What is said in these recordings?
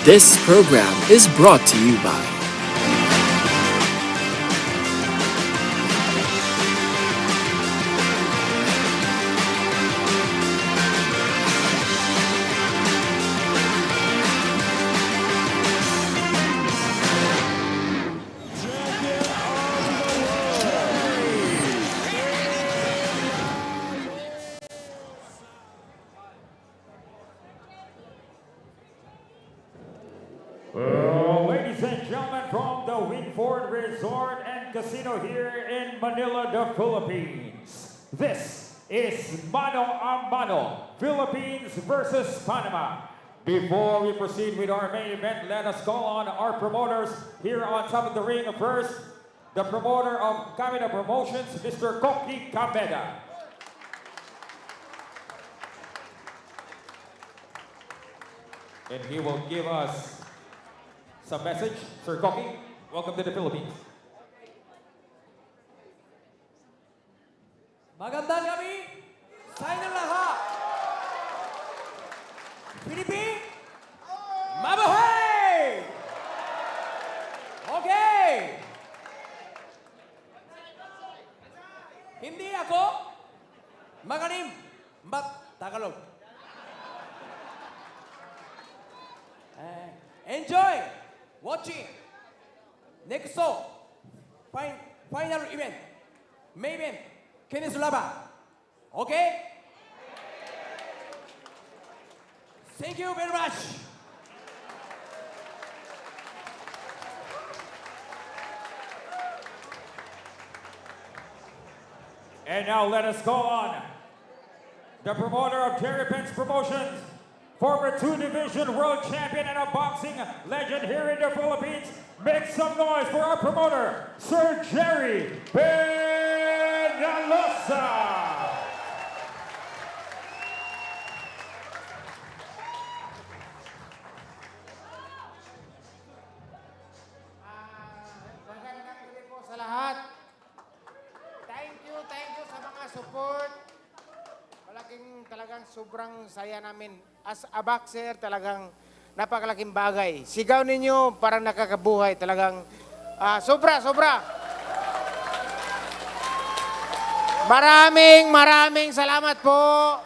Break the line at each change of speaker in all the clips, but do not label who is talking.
This program is brought to you by
Ladies and gentlemen, from the Winford Resort and Casino here in Manila, the Philippines. This is Mano a Mano, Philippines versus Panama. Before we proceed with our main event, let us call on our promoters here on top of the ring. First, the promoter of Kameda Promotions, Mr. Koki Kameda. And he will give us some message. Sir Koki, welcome to the Philippines.
Magandang gabi sa inyong lahat. Philippines, mabuhay! Okay! Hindi ako magaling mag-Tagalog. Enjoy watching next final event, main event, Kennis Laba. Okay? Thank you very much.
And now let us go on. The promoter of GerryPens Promotions, former two-division world champion and a boxing legend here in the Philippines. Make some noise for our promoter, Sir Gerry Penalosa.
Magandang gabi po sa lahat. Thank you sa mga support. Talagang sobrang saya namin. As a boxer, talagang napakalaking bagay. Sigaw ninyo, parang nakakabuhay. Talagang sobra. Maraming salamat po.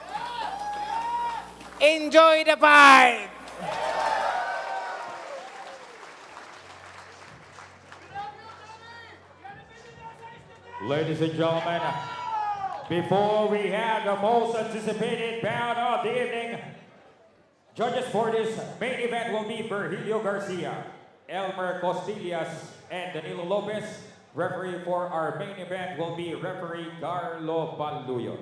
Enjoy the fight!
Ladies and gentlemen, before we have the most anticipated bout of the evening, judges for this main event will be Virgilio Garcia, Elmer Costillas, and Danilo Lopez. Referee for our main event will be referee Carlo Baluyo.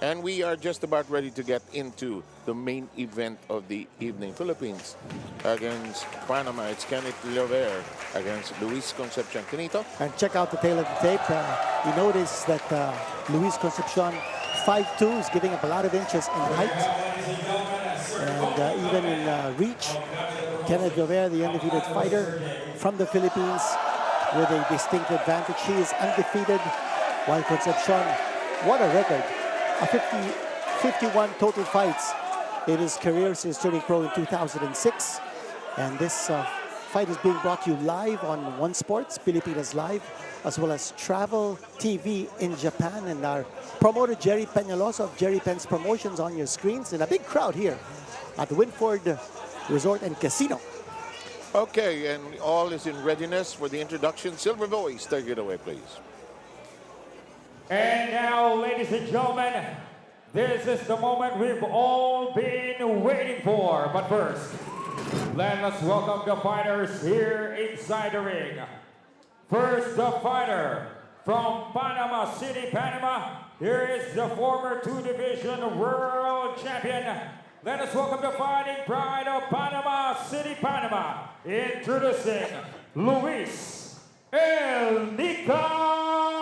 And we are just about ready to get into the main event of the evening. Philippines against Panama. It's Kenneth Lover against Luis Concepcion. Canito?
And check out the tail of the tape. You notice that Luis Concepcion, 5'2", is giving up a lot of inches in height. And even in reach, Kenneth Lover, the undefeated fighter from the Philippines, with a distinct advantage. He is undefeated, while Concepcion, what a record. 51 total fights in his career since turning pro in 2006. And this fight is being brought to you live on One Sports, Pilipinas Live, as well as Travel TV in Japan. And our promoter, Gerry Penalosa of GerryPens Promotions, on your screens. And a big crowd here at the Winford Resort and Casino.
Okay, and all is in readiness for the introduction. Silver Voice, take it away, please.
And now, ladies and gentlemen, this is the moment we've all been waiting for. But first, let us welcome the fighters here inside the ring. First, the fighter from Panama City, Panama. Here is the former two-division world champion. Let us welcome the fighting pride of Panama City, Panama. Introducing Luis El Nica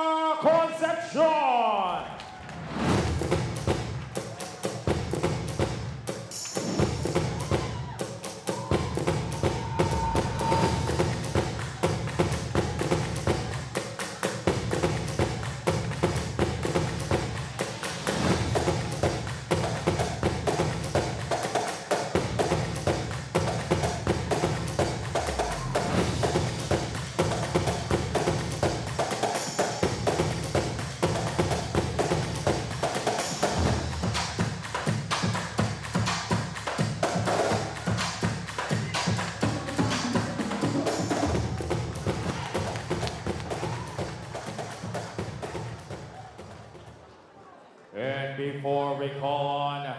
we call on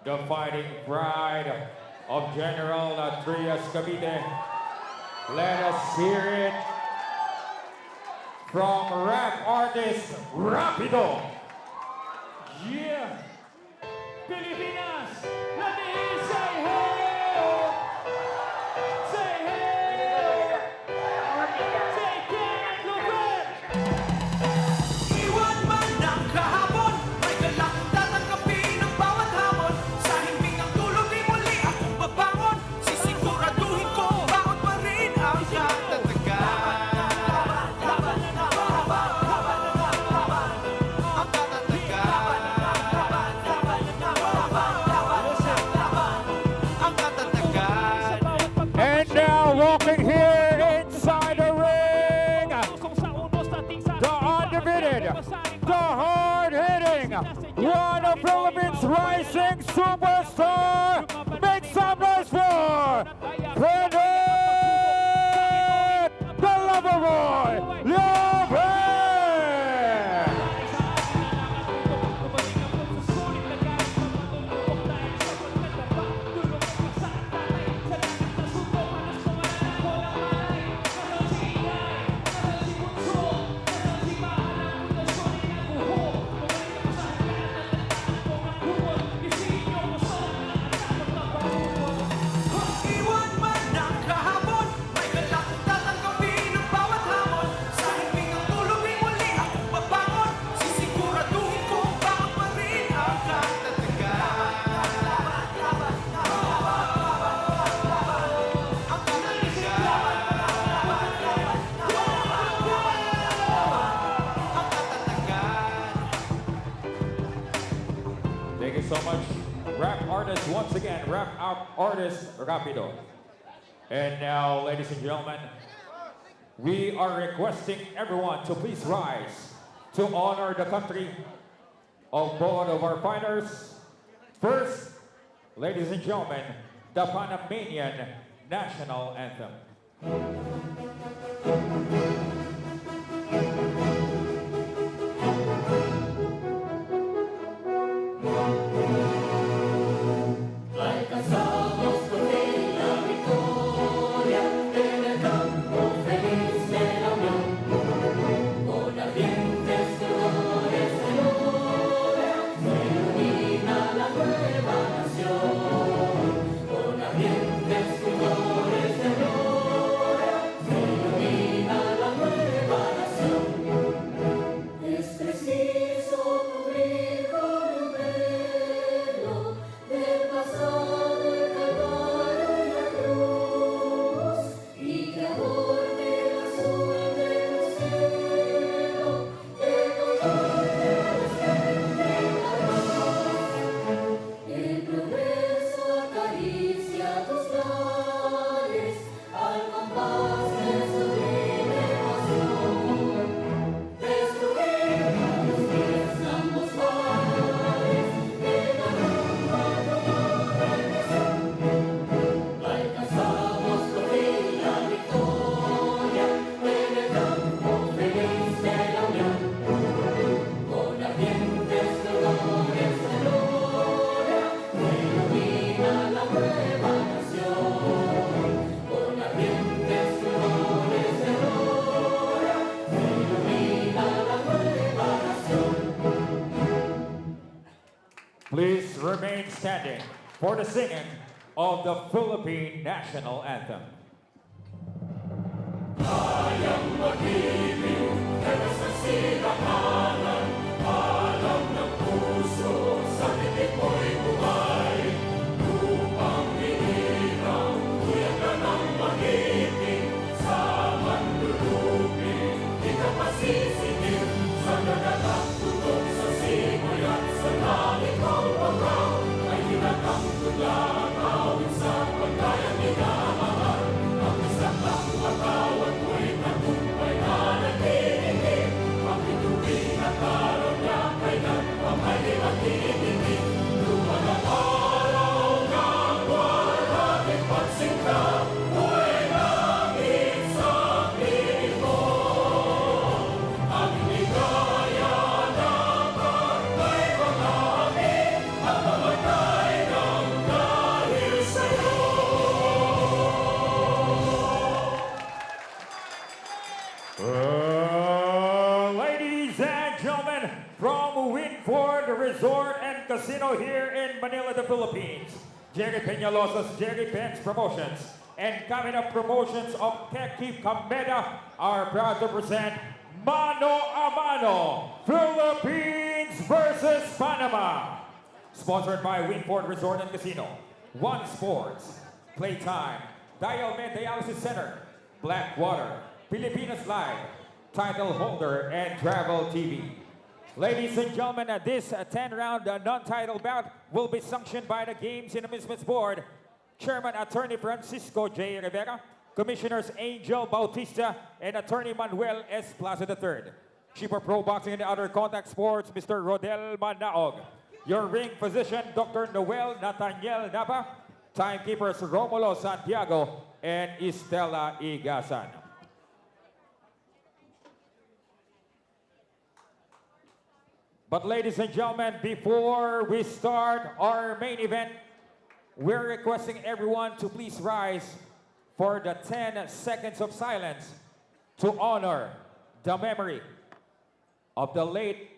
the fighting pride of General Trias Cavite. Let us hear it from rap artist Rapido.
Yeah! Pilipinas! Let me hear you say hey! Say hey! Say Kenneth Lubet!
Iwan man ng kahapon, may galak tatanggapin ang bawat hamon. Sa himbing ang tulog ay muli akong babangon. Sisiguraduhin ko, baon pa rin ang katatagan. Ang katatagan. Ang katatagan.
And now walking here inside the ring, the undefeated, the hard-hitting, one of Philippines' rising superstar. Make some noise for Kenneth, the lover boy, Lopez!
Iwan man ng kahapon, may galak tatanggapin ang bawat hamon. Sa himbing ang tulog ay muli akong babangon. Sisiguraduhin ko, baon pa rin ang katatagan. Ang katatagan.
Thank you so much, rap artist, once again, rap artist Rapido. And now, ladies and gentlemen, we are requesting everyone to please rise to honor the country of both of our fighters. First, ladies and gentlemen, the Panamanian National Anthem.
Es preciso cubrir con un velo del pasado el calvario y la cruz, y que adorne el azul del cielo, el color de nuestra identidad. El progreso acaricia tus lares al compás de sublime pasión. Destruir tus pies ambos mares, de la rumba tomada en misión. Alcanzamos por fin la victoria en el campo feliz de la unión. Con ardientes dolores de gloria, se ilumina la nueva nación. Con ardientes dolores de gloria, se ilumina la nueva nación.
Please remain standing for the singing of the Philippine National Anthem.
Ay hinatang tula, awit sa pagkayang minamahal.
Casino here in Manila, the Philippines. Jerry Peñalosa's GerryPens Promotions and Coming Up Promotions of Keki Kameda are proud to present Mano a Mano, Philippines versus Panama. Sponsored by Winford Resort and Casino, One Sports, Playtime, Dialmed Dialysis Center, Blackwater, Pilipinas Live, Title Holder, and Travel TV. Ladies and gentlemen, this 10-round non-title bout will be sanctioned by the Games and Amusements Board, Chairman Attorney Francisco J. Rivera, Commissioners Angel Bautista, and Attorney Manuel S. Plaza III. Chief of Pro Boxing and Other Contact Sports, Mr. Rodel Manaog. Your ring physician, Dr. Noel Nathaniel Nava. Timekeepers, Romulo Santiago and Estela Igasan. But ladies and gentlemen, before we start our main event, we're requesting everyone to please rise for the 10 seconds of silence to honor the memory of the late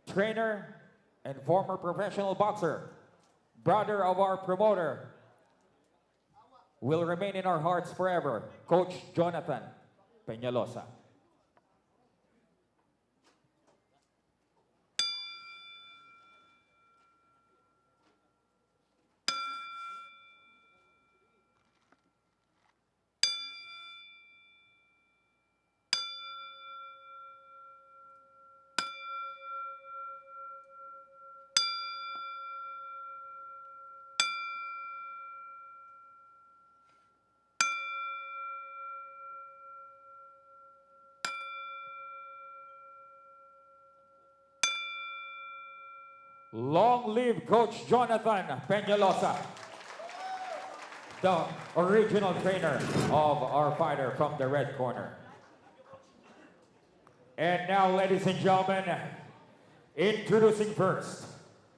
trainer and former professional boxer, brother of our promoter, will remain in our hearts forever, Coach Jonathan Peñalosa. Long live Coach Jonathan Peñalosa, the original trainer of our fighter from the red corner. And now, ladies and gentlemen, introducing first,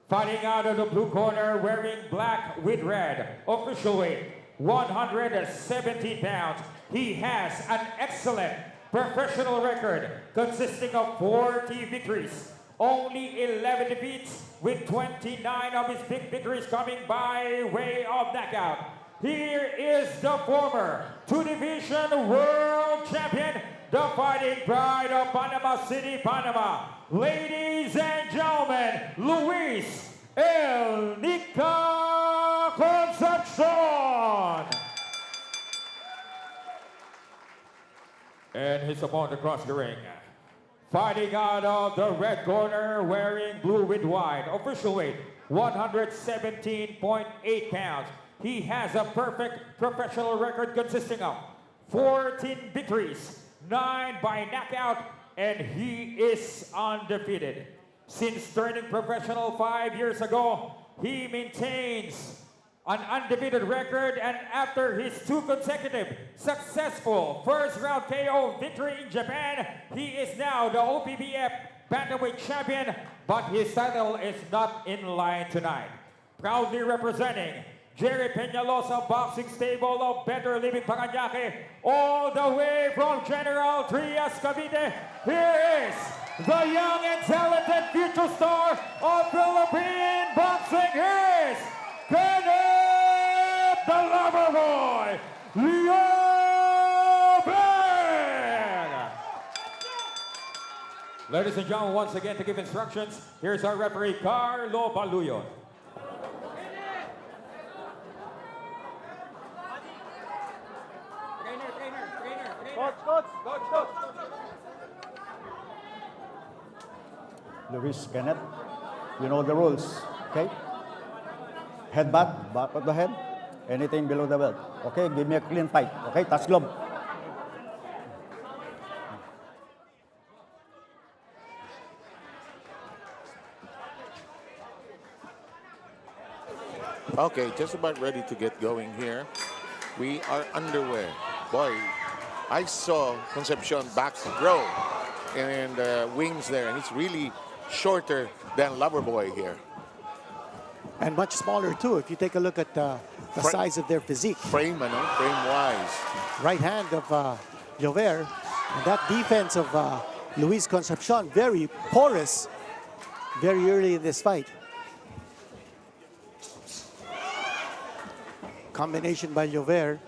fighting out of the blue corner, wearing black with red, official weight, 117 pounds. He has an excellent professional record consisting of 40 victories, only 11 defeats, with 29 of his big victories coming by way of knockout. Here is the former two-division world champion, the fighting pride of Panama City, Panama. Ladies and gentlemen, Luis El Nica Concepcion. And his opponent across the ring, fighting out of the red corner, wearing blue with white, official weight, 117.8 pounds. He has a perfect professional record consisting of 14 victories, 9 by knockout, and he is undefeated. Since turning professional 5 years ago, he maintains an undefeated record, and after his 2 consecutive successful first-round KO victory in Japan, he is now the OPBF Bantamweight Champion, but his title is not in line tonight. Proudly representing Jerry Peñalosa Boxing Stable of Better Living Parañaque, all the way from General Trias, Cavite, here is the young and talented future star of Philippine boxing. Here is Kenneth the Lover Boy Leoben! Ladies and gentlemen, once again to give instructions, here's our referee, Carlo Baluyon.
Luis, Kenneth, you know the rules, okay? Headbutt, back of the head, anything below the belt. Okay, give me a clean fight. Okay, touch glove.
Okay, just about ready to get going here. We are underway. Boy, I saw Concepcion back row and wings there, and it's really shorter than Loverboy here.
And much smaller too, if you take a look at the size of their physique.
Frame-wise.
Right hand of Jover, and that defense of Luis Concepcion, very porous very early in this fight. Combination by Llover.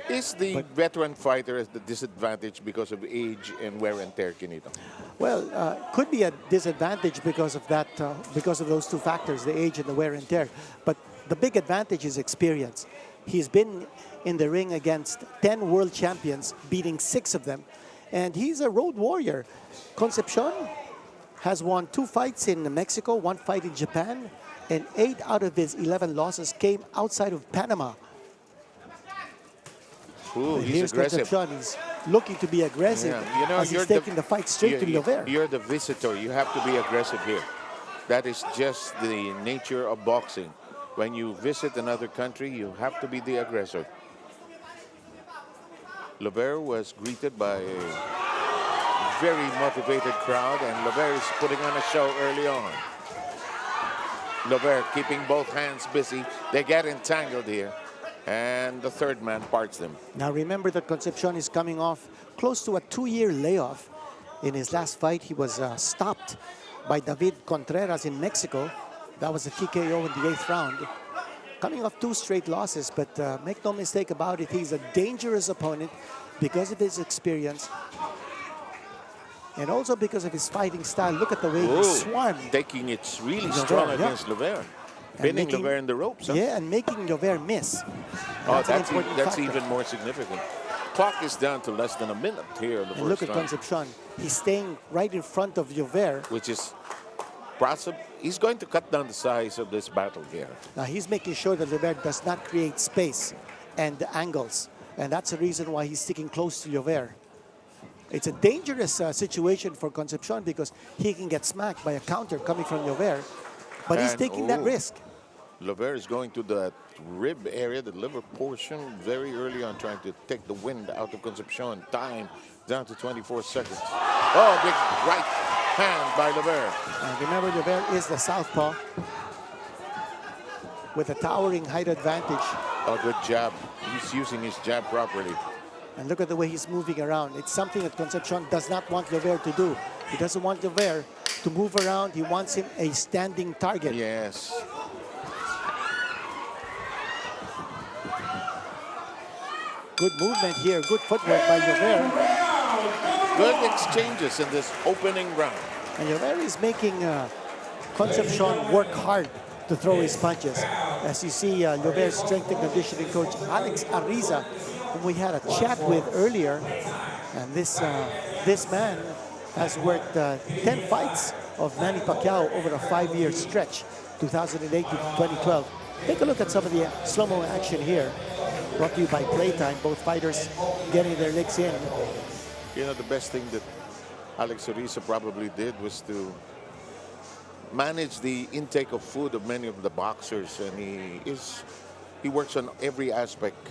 Is the veteran fighter at the disadvantage because of age and wear and tear, Kinito?
Well, could be a disadvantage because of that, because of those two factors, the age and the wear and tear. But the big advantage is experience. He's been in the ring against 10 world champions, beating 6 of them. And he's a road warrior. Concepcion has won 2 fights in Mexico, 1 fight in Japan, and 8 out of his 11 losses came outside of Panama.
Ooh,
And
he's
here's
aggressive.
Concepcion. He's looking to be aggressive as he's taking the fight straight to Llover.
You're the visitor. You have to be aggressive here. That is just the nature of boxing. When you visit another country, you have to be the aggressor. Llover was greeted by a very motivated crowd, and Llover is putting on a show early on. Llover keeping both hands busy. They get entangled here, and the third man parts them.
Now remember that Concepcion is coming off close to a 2-year layoff. In his last fight, he was stopped by David Contreras in Mexico. That was a TKO in the 8th round. Coming off 2 straight losses, but make no mistake about it, he's a dangerous opponent because of his experience and also because of his fighting style. Look at the way he swung.
Taking it really strong
yeah.
against Llover. Pinning Llover in the ropes. Huh?
Yeah, and making Llover miss.
Oh,
an important
that's
factor.
even more significant. Clock is down to less than a minute here in the
And look
first
at
round.
Concepcion. He's staying right in front of Llover.
Which is possible. He's going to cut down the size of this battle here.
Now he's making sure that Llover does not create space and angles. And that's the reason why he's sticking close to Llover. It's a dangerous situation for Concepcion because he can get smacked by a counter coming from Llover. But he's taking that risk.
Llover is going to the rib area, the liver portion, very early on, trying to take the wind out of Concepcion. Time down to 24 seconds. Oh, big right hand by Llover.
And remember, Llover is the southpaw with a towering height advantage.
Oh, good jab. He's using his jab properly.
And look at the way he's moving around. It's something that Concepcion does not want Llover to do. He doesn't want Llover to move around. He wants him a standing target.
Yes.
Good movement here. Good footwork by Llover.
Good exchanges in this opening round.
And Llover is making Concepcion work hard to throw his punches. As you see, Llover's strength and conditioning coach, Alex Ariza, whom we had a chat with earlier. And this man has worked 10 fights of Manny Pacquiao over a 5-year stretch, 2008 to 2012. Take a look at some of the slow-mo action here. Brought to you by Playtime, both fighters getting their licks in.
You know, the best thing that Alex Ariza probably did was to manage the intake of food of many of the boxers, and he works on every aspect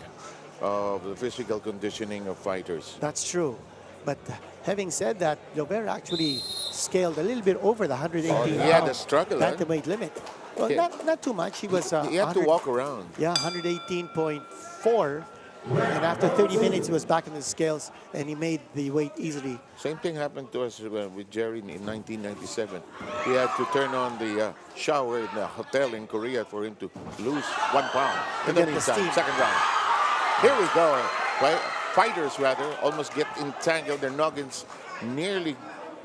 of the physical conditioning of fighters.
That's true. But having said that, Llover actually scaled a little bit over the 118
he had a struggle, huh?
bantamweight limit. Well,
Yeah.
not too much. He was
He had to walk around.
Yeah, 118.4. And after 30 minutes, he was back in the scales, and he made the weight easily.
Same thing happened to us with Jerry in 1997. We had to turn on the shower in the hotel in Korea for him to lose 1 pound. In the
get the
meantime,
steam.
second round. Here we go. Fighters, rather, almost get entangled. Their noggins nearly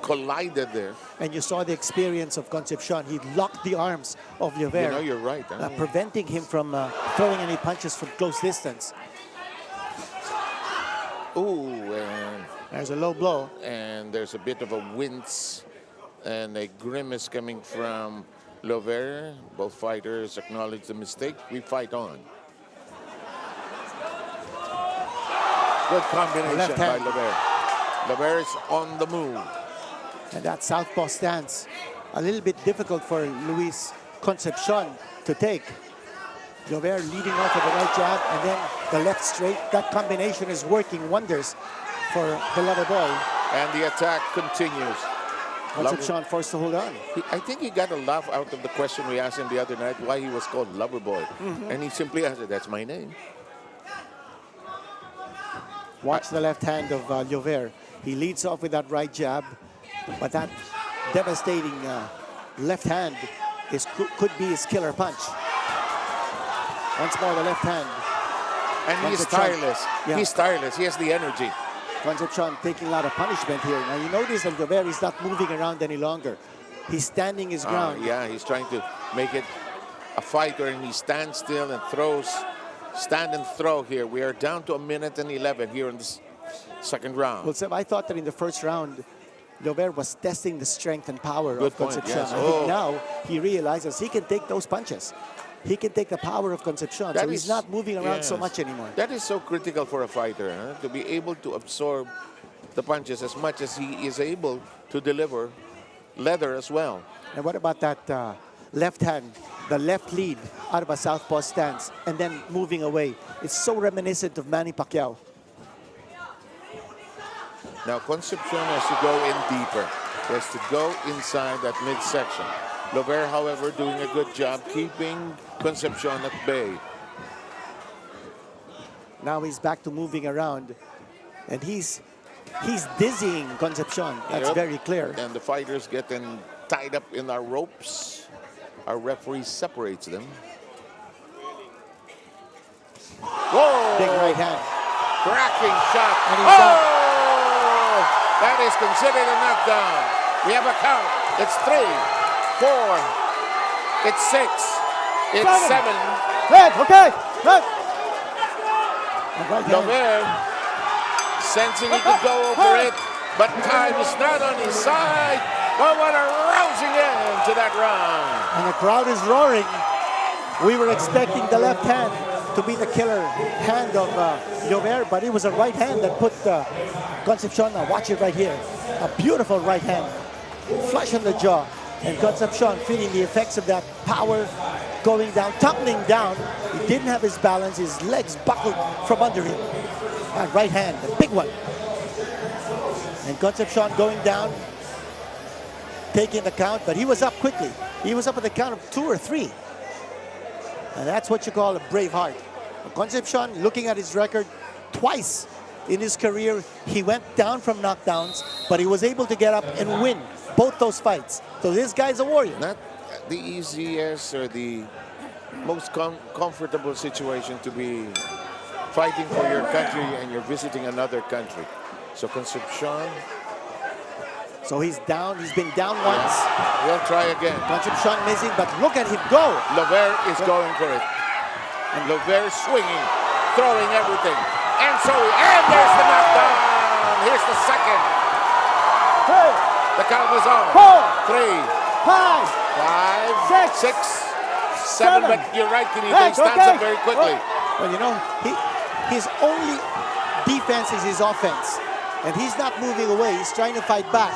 collided there.
And you saw the experience of Concepcion. He locked the arms of Llover,
You know, you're right. Huh?
preventing him from throwing any punches from close distance.
Ooh, and
There's a low blow.
there's a bit of a wince and a grimace coming from Llover. Both fighters acknowledge the mistake. We fight on. Good combination
Left
by
hand.
Llover. Llover is on the move.
And that southpaw stance, a little bit difficult for Luis Concepcion to take. Llover leading off with the right jab and then the left straight. That combination is working wonders for the lover boy.
And the attack continues.
Concepcion forced to hold on.
I think he got a laugh out of the question we asked him the other night, why he was called Loverboy. And he simply answered, that's my name.
Watch the left hand of Llover. He leads off with that right jab, but that devastating left hand could be his killer punch. Once more, the left hand.
And he's
Concepcion.
tireless.
Yeah.
He's tireless. He has the energy.
Concepcion taking a lot of punishment here. Now you notice that Llover is not moving around any longer. He's standing his ground.
Yeah, he's trying to make it a fight wherein he stands still and throws. Stand and throw here. We are down to 1:11 here in this second round.
Well, Seb, I thought that in the first round, Llover was testing the strength and power
Good
of
point,
Concepcion.
yes.
I think now he realizes he can take those punches. He can take the power of Concepcion.
That
So he's
is-
not moving around so
yes.
much anymore.
That is so critical for a fighter, to be able to absorb the punches as much as he is able to deliver leather as well.
And what about that left hand, the left lead out of a southpaw stance and then moving away? It's so reminiscent of Manny Pacquiao.
Now Concepcion has to go in deeper. He has to go inside that midsection. Llover, however, doing a good job keeping Concepcion at bay.
Now he's back to moving around, and he's dizzying Concepcion. That's
Yep.
very clear.
And the fighters getting tied up in our ropes. Our referee separates them. Whoa!
Big right hand.
Cracking shot.
And he's down.
Oh! That is considered a knockdown. We have a count. It's 3, 4, it's 6, it's 7.
Red, okay. Red. And right hand.
Llover sensing he could go over it, but time is not on his side. Oh, what a rousing end to that round.
And the crowd is roaring. We were expecting the left hand to be the killer hand of Llover, but it was a right hand that put Concepcion. Now watch it right here. A beautiful right hand. Flush on the jaw. And Concepcion feeling the effects of that power going down, tumbling down. He didn't have his balance. His legs buckled from under him. That right hand, the big one. And Concepcion going down, taking the count, but he was up quickly. He was up at the count of 2 or 3. And that's what you call a brave heart. Concepcion, looking at his record, twice in his career, he went down from knockdowns, but he was able to get up and win both those fights. So this guy's a warrior.
Not the easiest or the most comfortable situation to be fighting for your country and you're visiting another country. So Concepcion,
So he's down. He's been down once.
we'll try again.
Concepcion missing, but look at him go.
Llover is going for it. And Llover swinging, throwing everything. And there's the knockdown. Here's the second. The count is on. 3, 5, 6, 7. But you're right, Kinito. He stands up very quickly.
Well, you know, his only defense is his offense. And he's not moving away. He's trying to fight back.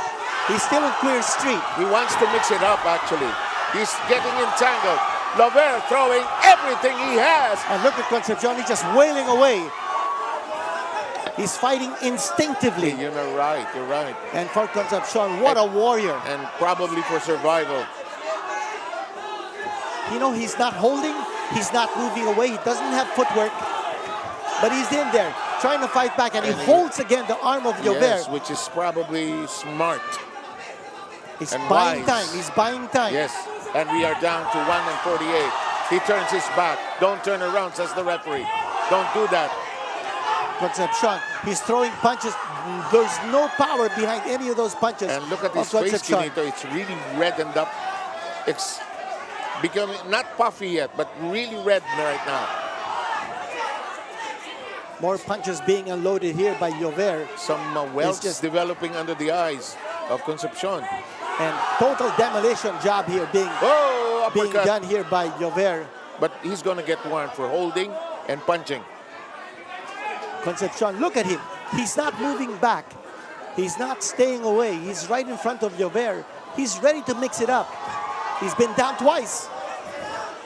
He's still in clear street.
He wants to mix it up, actually. He's getting entangled. Llover throwing everything he has.
And look at Concepcion. He's just wailing away. He's fighting instinctively.
You're right, you're right.
And for Concepcion, what a warrior.
And probably for survival.
You know, he's not holding. He's not moving away. He doesn't have footwork. But he's in there trying to fight back. And he holds again the arm of Llover.
Yes, which is probably smart.
He's
and
buying
wise.
time. He's buying time.
Yes, and we are down to 1:48. He turns his back. Don't turn around, says the referee. Don't do that.
Concepcion, he's throwing punches. There's no power behind any of those punches.
And look at
of
his face,
Concepcion.
Kinito. It's really reddened up. It's becoming not puffy yet, but really red right now.
More punches being unloaded here by Llover.
Some welts developing under the eyes of Concepcion.
And total demolition job here being
uppercut.
done here by Llover.
But he's going to get warrant for holding and punching.
Concepcion, look at him. He's not moving back. He's not staying away. He's right in front of Llover. He's ready to mix it up. He's been down twice.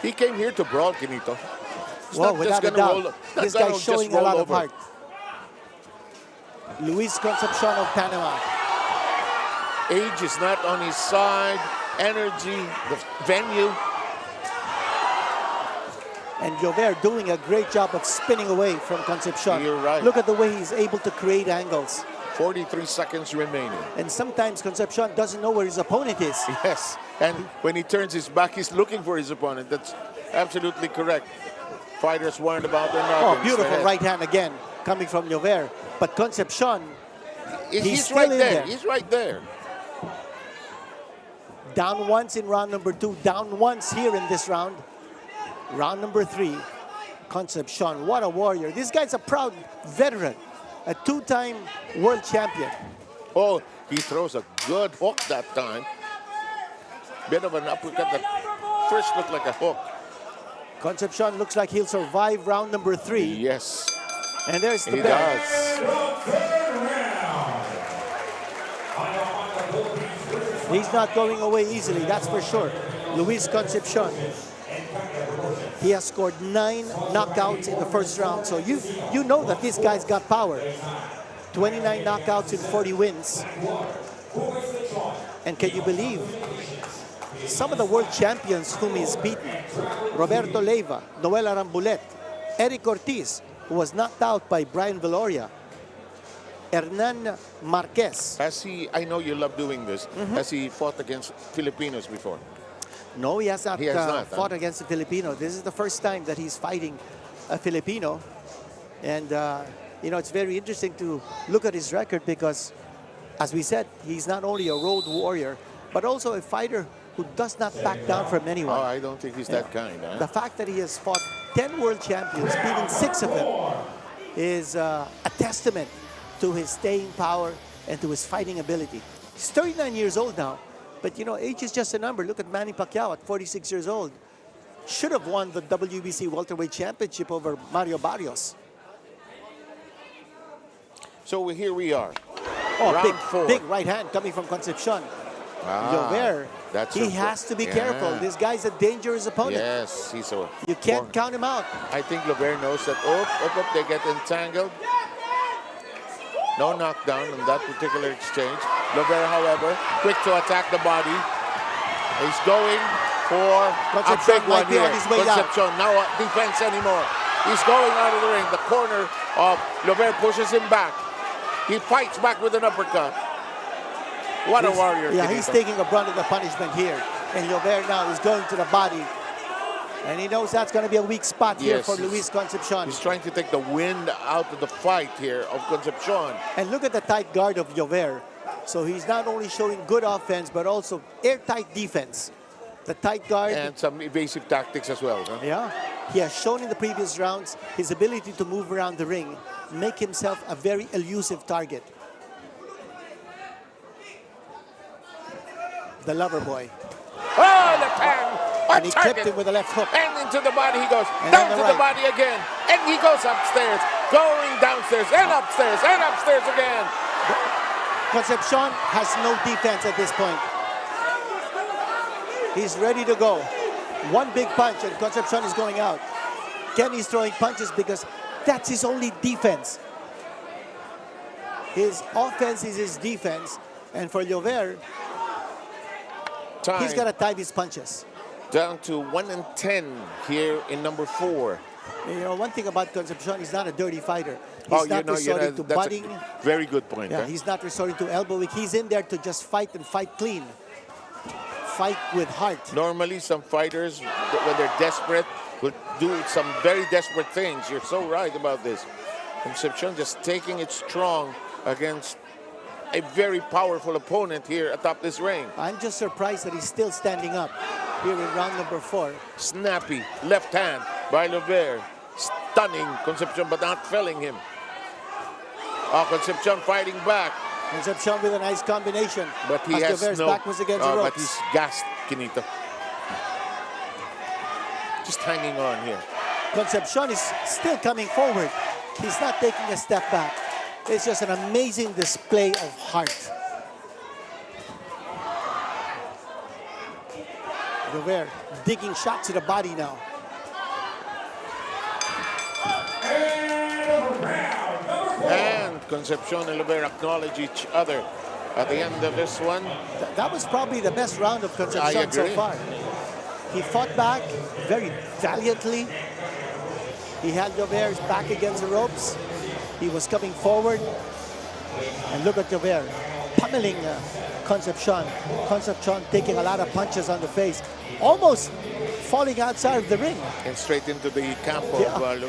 He came here to brawl, Kinito. He's
Well,
not
without
just
a
going to
doubt,
roll.
this
not gonna
guy's showing
just
a
roll
lot of
over.
heart. Luis Concepcion of Panama.
Age is not on his side. Energy, the venue.
And Llover doing a great job of spinning away from Concepcion.
You're right.
Look at the way he's able to create angles.
43 seconds remaining.
And sometimes Concepcion doesn't know where his opponent is.
Yes, and when he turns his back, he's looking for his opponent. That's absolutely correct. fighters warned about their
Oh,
noggins.
beautiful right hand again coming from Llover. But Concepcion,
He's
still
right
in
there.
there.
He's right there.
down once in round number 2, down once here in this round. Round number 3, Concepcion, what a warrior. This guy's a proud veteran, a 2-time world champion.
Oh, he throws a good hook that time. Bit of an uppercut that first looked like a hook.
Concepcion looks like he'll survive round number 3.
Yes,
And there's the
he
bell.
does.
He's not going away easily, that's for sure. Luis Concepcion. He has scored 9 knockouts in the first round, so you know that this guy's got power. 29 knockouts in 40 wins. And can you believe some of the world champions whom he's beaten? Roberto Leiva, Noel Arambulet, Eric Ortiz, who was knocked out by Brian Viloria, Hernan Marquez.
Has he, I know you love doing this, has he fought against Filipinos before?
No, he has not,
He has not,
fought against a Filipino. This is the first time that he's fighting a Filipino. And, you know, it's very interesting to look at his record because, as we said, he's not only a road warrior, but also a fighter who does not back down from anyone.
Oh, I don't think he's that kind. Huh?
The fact that he has fought 10 world champions, beating 6 of them, is a testament to his staying power and to his fighting ability. He's 39 years old now, but you know, age is just a number. Look at Manny Pacquiao at 46 years old. Should have won the WBC welterweight championship over Mario Barrios.
So here we are.
Oh,
Round 4.
big right hand coming from Concepcion. Llover,
that's
he
a-
has to be
yeah.
careful. This guy's a dangerous opponent.
Yes, he's a...
You can't count him out.
I think Llover knows that, they get entangled. No knockdown in that particular exchange. Llover, however, quick to attack the body. He's going for a
Concepcion
big one
might be
here.
on his way out.
Concepcion, now defense anymore. He's going out of the ring. The corner of Llover pushes him back. He fights back with an uppercut. What a warrior.
Yeah,
Kinito.
he's taking a brunt of the punishment here. And Llover now is going to the body. And he knows that's going to be a weak spot here
Yes,
for Luis Concepcion.
He's trying to take the wind out of the fight here of Concepcion.
And look at the tight guard of Llover. So he's not only showing good offense, but also airtight defense. The tight guard.
And some evasive tactics as well. Huh?
Yeah, he has shown in the previous rounds his ability to move around the ring, make himself a very elusive target. The lover boy.
Oh, left hand.
And he clipped him with a left hook.
And into the body he goes.
And
Down
then
to
the
the body again. And he goes upstairs. Going downstairs and upstairs and upstairs again.
Concepcion has no defense at this point. He's ready to go. One big punch and Concepcion is going out. Kenny's throwing punches because that's his only defense. His offense is his defense. And for Llover, he's got to time his punches.
Down to 1-10 here in number 4.
You know, one thing about Concepcion, he's not a dirty fighter. He's not resorting to
that's
butting.
a very good point.
Yeah,
Huh?
he's not resorting to elbowing. He's in there to just fight and fight clean. Fight with heart.
Normally, some fighters, when they're desperate, will do some very desperate things. You're so right about this. Concepcion just taking it strong against a very powerful opponent here atop this ring.
I'm just surprised that he's still standing up here in round number 4.
Snappy left hand by Llover. Stunning Concepcion, but not felling him. Concepcion fighting back.
Concepcion with a nice combination.
But he
as
has
Llover's
no...
back was against the ropes.
but he's gassed, Kinito. Just hanging on here.
Concepcion is still coming forward. He's not taking a step back. It's just an amazing display of heart. Llover digging shots to the body now.
And Concepcion and Llover acknowledge each other at the end of this one.
That was probably the best round of Concepcion so
agree.
far. He fought back very valiantly. He had Llover's back against the ropes. He was coming forward. And look at Llover pummeling Concepcion. Concepcion taking a lot of punches on the face. Almost falling outside of the ring.
And straight into the camp of
Yeah.
Lover.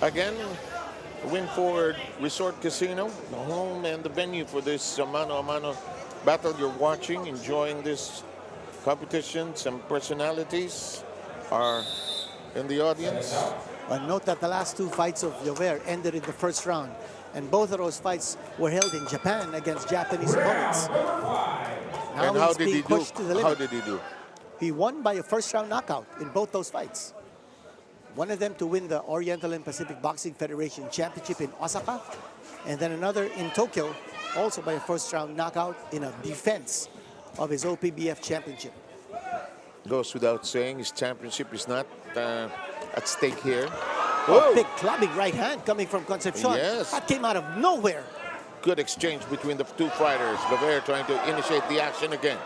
Again, Winford Resort Casino, the home and the venue for this mano a mano battle you're watching, enjoying this competition. Some personalities are in the audience.
Note that the last two fights of Jover ended in the first round, and both of those fights were held in Japan against Japanese opponents. Now
And how
he's
did
being
he do?
pushed to the limit.
How did he do?
He won by a first-round knockout in both those fights. One of them to win the Oriental and Pacific Boxing Federation Championship in Osaka, and then another in Tokyo, also by a first-round knockout in a defense of his OPBF championship.
Goes without saying, his championship is not at stake here.
Oh, big clubbing right hand coming from Concepcion.
Yes.
That came out of nowhere.
Good exchange between the two fighters. Lover trying to initiate the action again.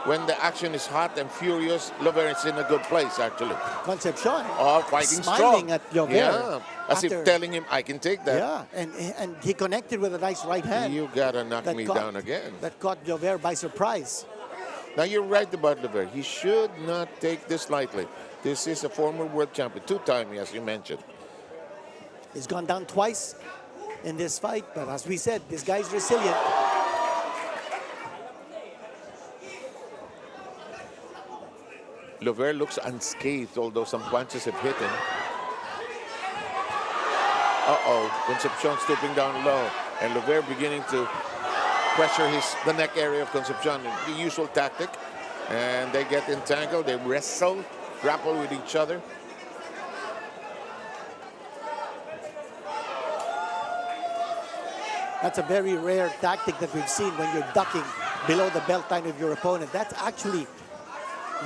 When the action is hot and furious, Lover is in a good place, actually.
Concepcion
Fighting
smiling
strong.
at Jover.
Yeah, as if
after-
telling him, I can take that.
Yeah, and he connected with a nice right hand.
You gotta knock
that
me
caught-
down again.
That caught Jover by surprise.
Now, you're right about Lover. He should not take this lightly. This is a former world champion, two-time, as you mentioned.
He's gone down twice in this fight, but as we said, this guy's resilient.
Lover looks unscathed, although some punches have hit him. Concepcion stooping down low, and Lover beginning to pressure the neck area of Concepcion, the usual tactic. And they get entangled, they wrestle, grapple with each other.
That's a very rare tactic that we've seen when you're ducking below the belt line of your opponent. That's actually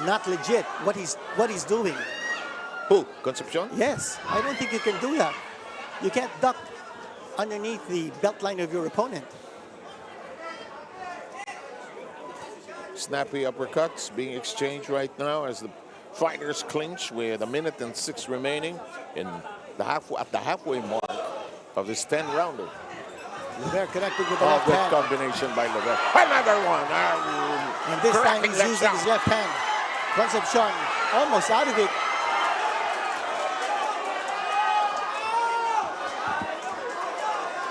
not legit, what he's doing.
Who, Concepcion?
Yes, I don't think you can do that. You can't duck underneath the belt line of your opponent.
Snappy uppercuts being exchanged right now as the fighters clinch with 1:06 remaining at the halfway mark of this 10-rounder.
Lover connected with the
Oh,
left
good
hand.
combination by Lover. Another one.
And this time
Cracking
he's
that
using
shot.
his left hand. Concepcion almost out of it.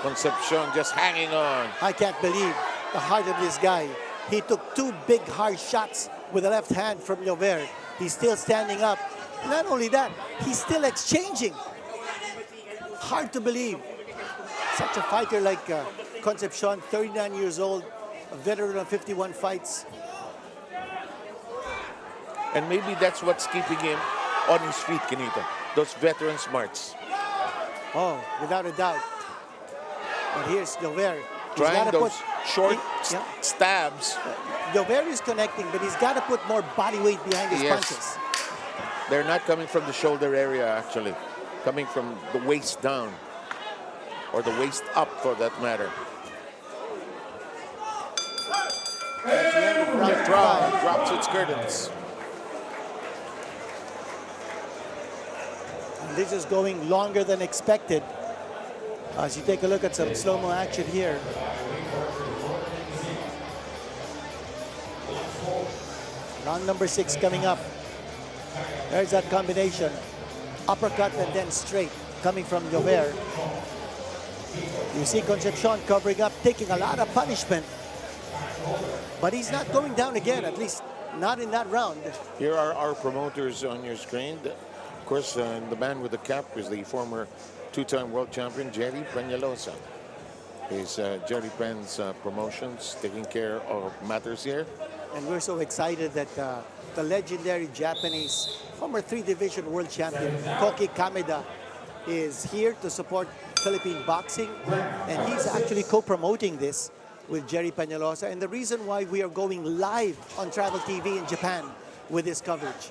Concepcion just hanging on.
I can't believe the heart of this guy. He took two big hard shots with the left hand from Jover. He's still standing up. Not only that, he's still exchanging. Hard to believe. Such a fighter like Concepcion, 39 years old, a veteran of 51 fights.
And maybe that's what's keeping him on his feet, Kenito. Those veteran smarts.
Oh, without a doubt. But here's Jover. He's
Trying
gotta
those short
yeah.
stabs.
Jover is connecting, but he's got to put more body weight behind his
Yes.
punches.
They're not coming from the shoulder area, actually. Coming from the waist down. Or the waist up, for that matter.
That's the end of round
Fifth round
five.
drops its curtains.
And this is going longer than expected. As you take a look at some slow-mo action here. Round number 6 coming up. There's that combination. Uppercut and then straight coming from Jover. You see Concepcion covering up, taking a lot of punishment. But he's not going down again, at least not in that round.
Here are our promoters on your screen. Of course, the man with the cap is the former two-time world champion, Gerry Peñalosa. He's GerryPens Promotions, taking care of matters here.
And we're so excited that the legendary Japanese former 3-division world champion, Koki Kameda, is here to support Philippine boxing. And he's actually co-promoting this with Gerry Peñalosa. And the reason why we are going live on Travel TV in Japan with this coverage.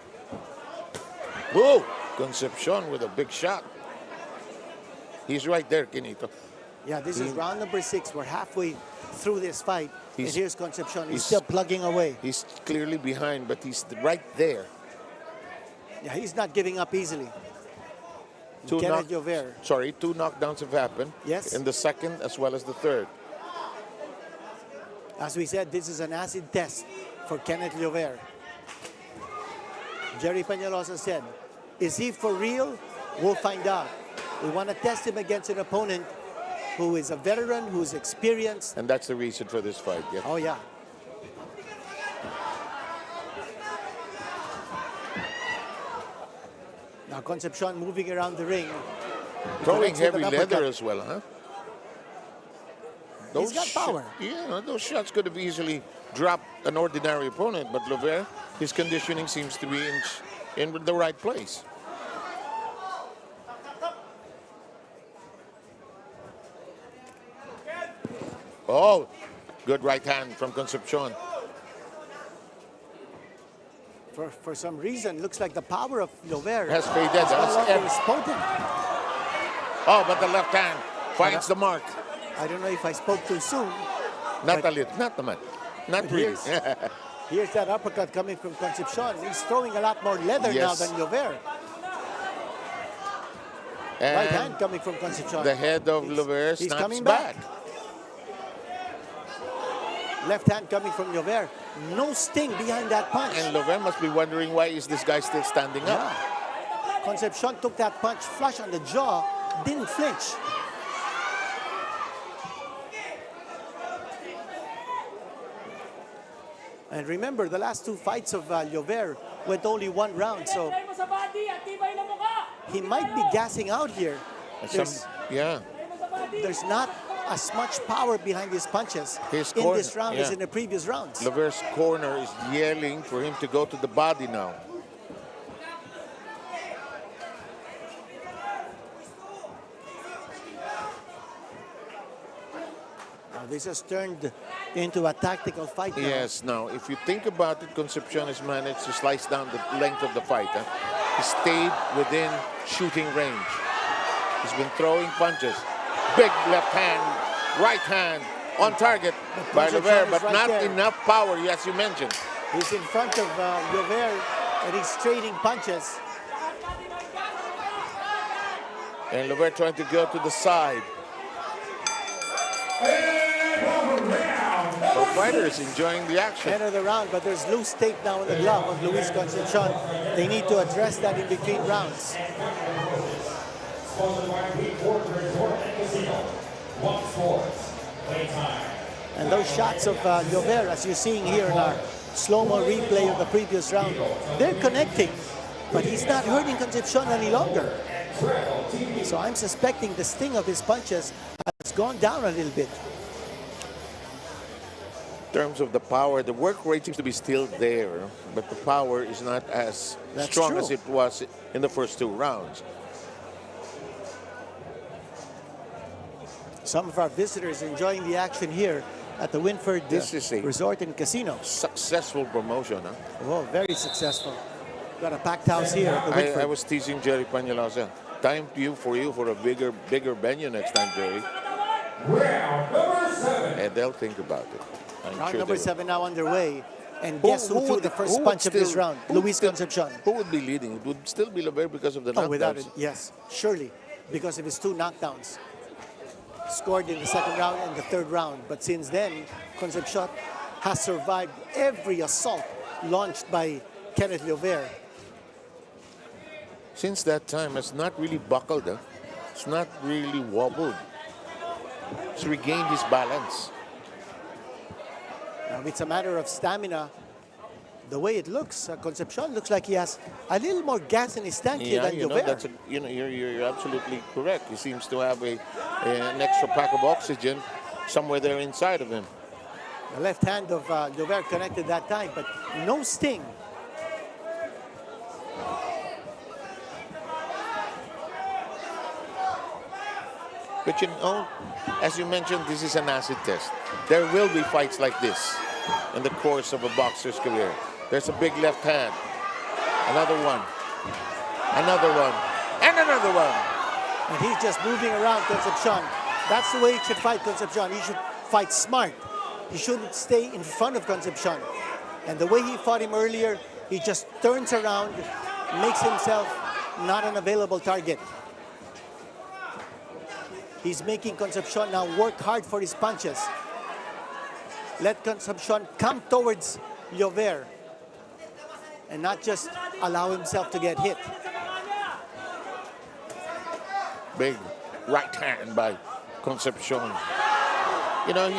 Whoa! Concepcion with a big shot. He's right there, Kenito.
Yeah, this is round number 6. We're halfway through this fight. And
He's-
here's Concepcion. He's
he's-
still plugging away.
He's clearly behind, but he's right there.
Yeah, he's not giving up easily.
Two
Kenneth Jover.
knockdowns have happened.
Yes.
In the second as well as the third.
As we said, this is an acid test for Kenneth Llover. Gerry Peñalosa said, is he for real? We'll find out. We want to test him against an opponent who is a veteran, who's experienced.
And that's the reason for this fight. Yeah.
Oh, yeah. Now Concepcion moving around the ring.
Throwing
Connects with
heavy
an
leather
uppercut.
as well, huh?
He's got power.
Yeah, those shots could have easily dropped an ordinary opponent, but Llover, his conditioning seems to be in the right place. Oh, good right hand from Concepcion.
For some reason, looks like the power of Llover
Has faded.
is no
Has
longer
ebbed.
as potent.
Oh, but the left hand finds the mark.
I don't know if I spoke too soon.
Not
but
a little, not the man. Not
But
really.
here's that uppercut coming from Concepcion. He's throwing a lot more leather
Yes.
now than Llover. Right hand coming from Concepcion.
The head of Llover
he's
snaps
coming
back.
Left hand coming from Llover. No sting behind that punch.
And Llover must be wondering, why is this guy still standing up?
Concepcion took that punch flush on the jaw, didn't flinch. And remember, the last two fights of Llover went only one round, so
Try mo sa body, at tibay ng mukha.
he might be gassing out here.
Yeah.
Try mo sa body.
There's not as much power behind his punches
His
in
corner,
this round as
yeah.
in the previous rounds.
Llover's corner is yelling for him to go to the body now.
Now, this has turned into a tactical fight now.
Yes, now, if you think about it, Concepcion has managed to slice down the length of the fight. Huh? He stayed within shooting range. He's been throwing punches. Big left hand, right hand on target by
Concepcion
Llover,
is
but
right
not
there.
enough power, as you mentioned.
He's in front of Llover, and he's trading punches.
And Llover trying to go to the side. The fighter is enjoying the action.
End of the round, but there's loose tape now on the glove of Luis Concepcion. They need to address that in between rounds.
Sponsored by Winford Resort and Casino. One Sports. Playtime.
And those shots of Llover, as you're seeing here in our slow-mo replay of the previous round, they're connecting, but he's not hurting Concepcion any longer. So I'm suspecting the sting of his punches has gone down a little bit.
In terms of the power, the work rate seems to be still there, but the power is not as
That's
strong
true.
as it was in the first two rounds.
Some of our visitors enjoying the action here at the Winford
This is a
Resort and Casino.
Successful promotion, huh?
Oh, very successful. Got a packed house here at the Winford.
I was teasing Gerry Peñalosa. Time for you for a bigger venue next time, Gerry.
Round number 7.
And they'll think about it. I'm
Round
sure
number
they will.
7 now underway. And guess who threw the first punch of this round? Luis Concepcion.
Who would be leading? It would still be Llover because of the
Oh, without
knockdowns.
it, yes, surely, because of his two knockdowns. Scored in the second round and the third round. But since then, Concepcion has survived every assault launched by Kenneth Llover.
Since that time, it's not really buckled. Huh? It's not really wobbled. It's regained his balance.
Now, it's a matter of stamina. The way it looks, Concepcion looks like he has a little more gas in his tank here
Yeah,
than
you know,
Llover.
you're absolutely correct. He seems to have an extra pack of oxygen somewhere there inside of him.
The left hand of Llover connected that time, but no sting.
But you know, as you mentioned, this is an acid test. There will be fights like this in the course of a boxer's career. There's a big left hand. Another one. Another one. And another one.
And he's just moving around Concepcion. That's the way he should fight Concepcion. He should fight smart. He shouldn't stay in front of Concepcion. And the way he fought him earlier, he just turns around, makes himself not an available target. He's making Concepcion now work hard for his punches. let Concepcion come towards Llover and not just allow himself to get hit.
Big right hand by Concepcion. You know,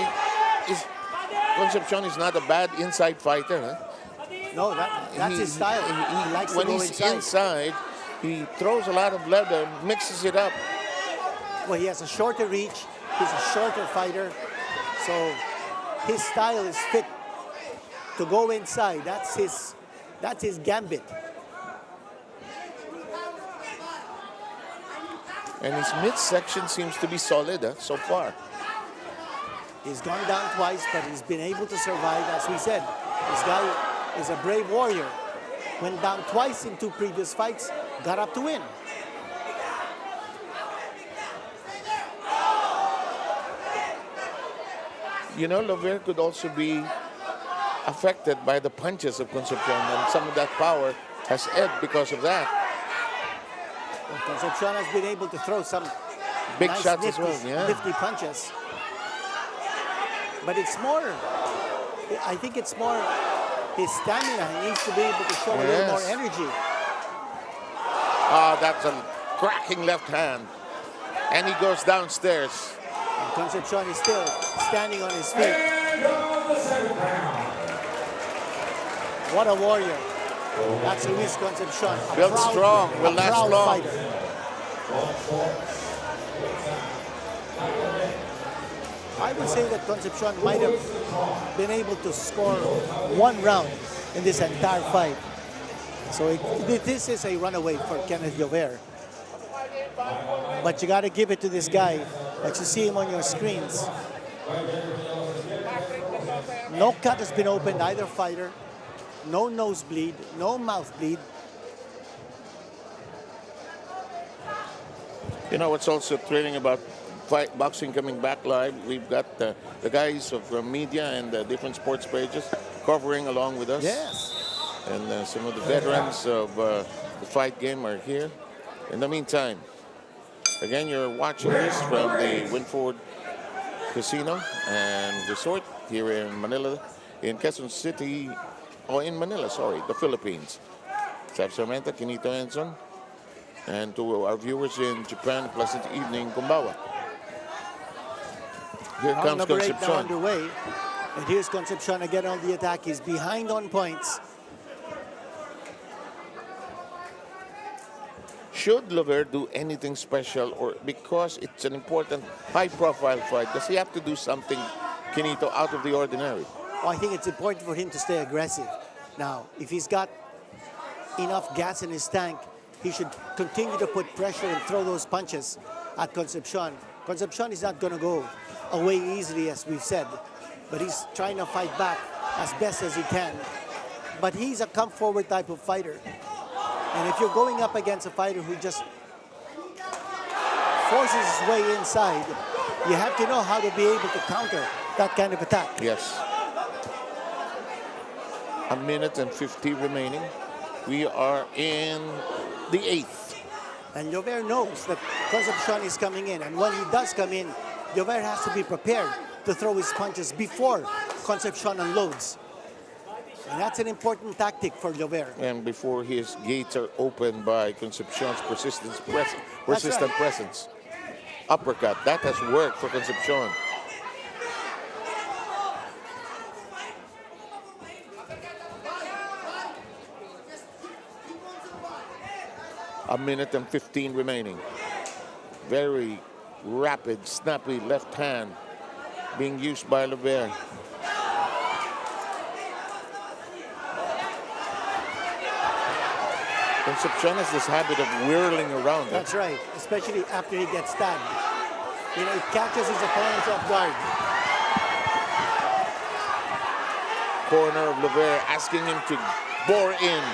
Concepcion is not a bad inside fighter. Huh?
No, that's his style. He likes to
when
go
he's
inside.
he throws a lot of leather, mixes it up.
Well, he has a shorter reach. He's a shorter fighter. So his style is fit to go inside. That's his gambit.
And his midsection seems to be solid so far.
He's gone down twice, but he's been able to survive. As we said, this guy is a brave warrior. Went down twice in 2 previous fights, got up to win.
You know, Llover could also be affected by the punches of Concepcion, and some of that power has ebbed because of that.
Well, Concepcion has been able to throw some
Big
nice,
shots
nifty,
as well, yeah.
nifty punches. But it's more, I think it's more his stamina. He needs to be able to show a little more energy.
Ah, that's a cracking left hand. And he goes downstairs.
And Concepcion is still standing on his feet. What a warrior. That's Luis Concepcion.
Built strong, will last long.
Fighter. I would say that Concepcion might have been able to score 1 round in this entire fight. So this is a runaway for Kenneth Llover. But you got to give it to this guy, like you see him on your screens. No cut has been opened, either fighter. No nosebleed, no mouth bleed.
You know what's also thrilling about boxing coming back live? We've got the guys of media and different sports pages covering along with us.
Yes.
And some of the veterans of the fight game are here. In the meantime, again, you're watching this from the Winford Casino and Resort here in Manila, in Quezon City, or in Manila, sorry, the Philippines. Sab Sarmenta, Kinito Enson, and to our viewers in Japan, pleasant evening, Kumbawa. Here
Round
comes
number 8 now
Concepcion.
underway. And here's Concepcion again on the attack. He's behind on points.
Should Llover do anything special, or because it's an important high-profile fight, does he have to do something, Kinito, out of the ordinary?
Well, I think it's important for him to stay aggressive. Now, if he's got enough gas in his tank, he should continue to put pressure and throw those punches at Concepcion. Concepcion is not going to go away easily, as we've said, but he's trying to fight back as best as he can. But he's a come-forward type of fighter. And if you're going up against a fighter who just forces his way inside, you have to know how to be able to counter that kind of attack.
Yes. 1 minute and 50 remaining. We are in the 8th.
And Llover knows that Concepcion is coming in. And when he does come in, Llover has to be prepared to throw his punches before Concepcion unloads. And that's an important tactic for Llover.
And before his gates are opened by Concepcion's persistent presence. Uppercut, that has worked for Concepcion. A minute and 15 remaining. Very rapid, snappy left hand being used by Llover. Concepcion has this habit of whirling around.
That's right, especially after he gets stabbed. You know, it catches his opponents off guard.
Corner of Llover asking him to bore in.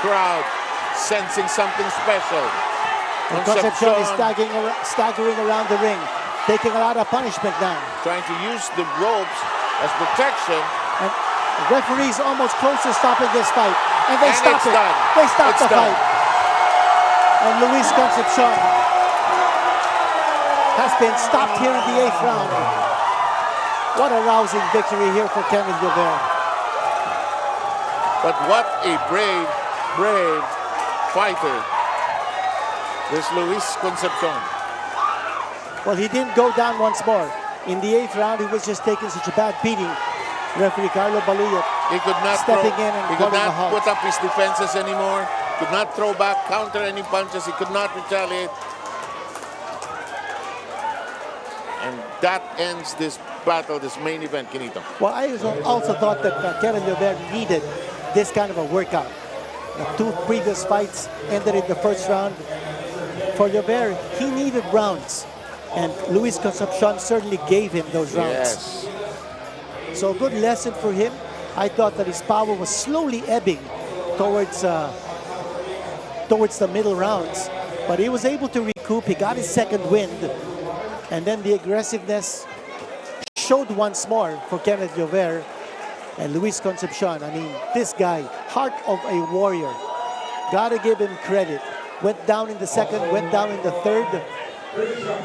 Crowd sensing something special.
Concepcion is staggering around the ring, taking a lot of punishment now.
Trying to use the ropes as protection.
And the referee's almost close to stopping this fight. And they stop
it's
it.
Done.
They stop
It's
the
done.
fight. And Luis Concepcion has been stopped here in the 8th round. What a rousing victory here for Kenneth Llover.
But what a brave, brave fighter, this Luis Concepcion.
Well, he didn't go down once more. In the 8th round, he was just taking such a bad beating. Referee Carlo Baluyot
He could not
stepping in and
he could
calling a
not
halt.
put up his defenses anymore. Could not throw back, counter any punches. He could not retaliate. And that ends this battle, this main event, Kinito.
Well, I also thought that Kenneth Llover needed this kind of a workout. The 2 previous fights ended in the 1st round. For Llover, he needed rounds. And Luis Concepcion certainly gave him those rounds.
Yes.
So a good lesson for him. I thought that his power was slowly ebbing towards the middle rounds. But he was able to recoup. He got his 2nd wind. And then the aggressiveness showed once more for Kenneth Llover. And Luis Concepcion, I mean, this guy, heart of a warrior. Gotta give him credit. Went down in the 2nd, went down in the 3rd.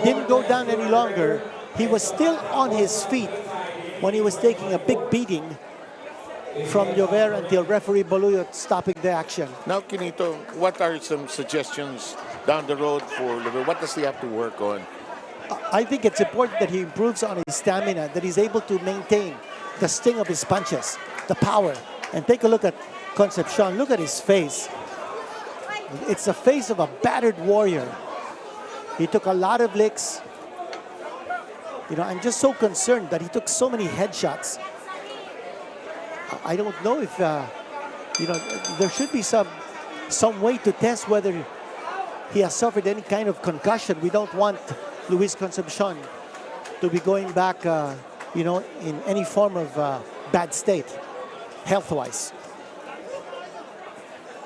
Didn't go down any longer. He was still on his feet when he was taking a big beating from Llover until referee Baluyot stopping the action.
Now, Kinito, what are some suggestions down the road for Llover? What does he have to work on?
I think it's important that he improves on his stamina, that he's able to maintain the sting of his punches, the power. And take a look at Concepcion. Look at his face. It's the face of a battered warrior. He took a lot of licks. You know, I'm just so concerned that he took so many headshots. I don't know if, you know, there should be some way to test whether he has suffered any kind of concussion. We don't want Luis Concepcion to be going back, you know, in any form of bad state, health-wise.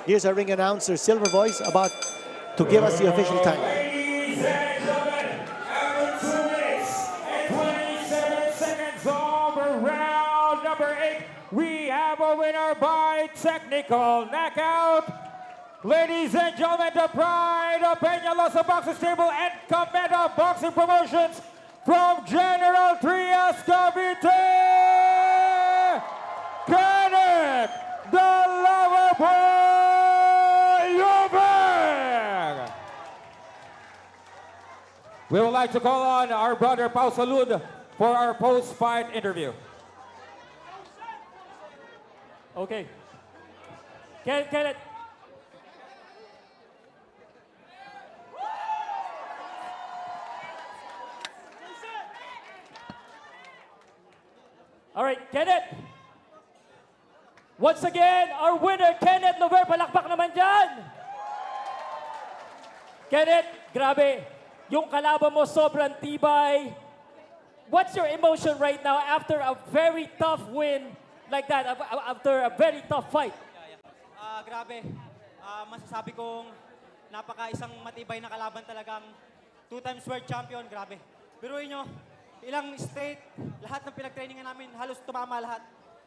Here's our ring announcer, Silver Voice, about to give us the official time.
Ladies and gentlemen, after 2 minutes and 27 seconds of round number 8, we have a winner by technical knockout. Ladies and gentlemen, the pride of Peñalosa Boxing Stable and Commander Boxing Promotions from General Trias, Cavite, Kenneth the Lover Boy Llover. We would like to call on our brother Pau Salud for our post-fight interview.
Okay. Kenneth. All right, Kenneth. Once again, our winner, Kenneth Llover. Palakpak naman dyan. Kenneth, grabe. Yung kalaban mo sobrang tibay. What's your emotion right now after a very tough win like that, after a very tough fight?
Grabe. Masasabi kong isang matibay na kalaban talagang 2 times world champion. Grabe. Biruin nyo, ilang state, lahat ng pinag-trainingan namin, halos tumama lahat.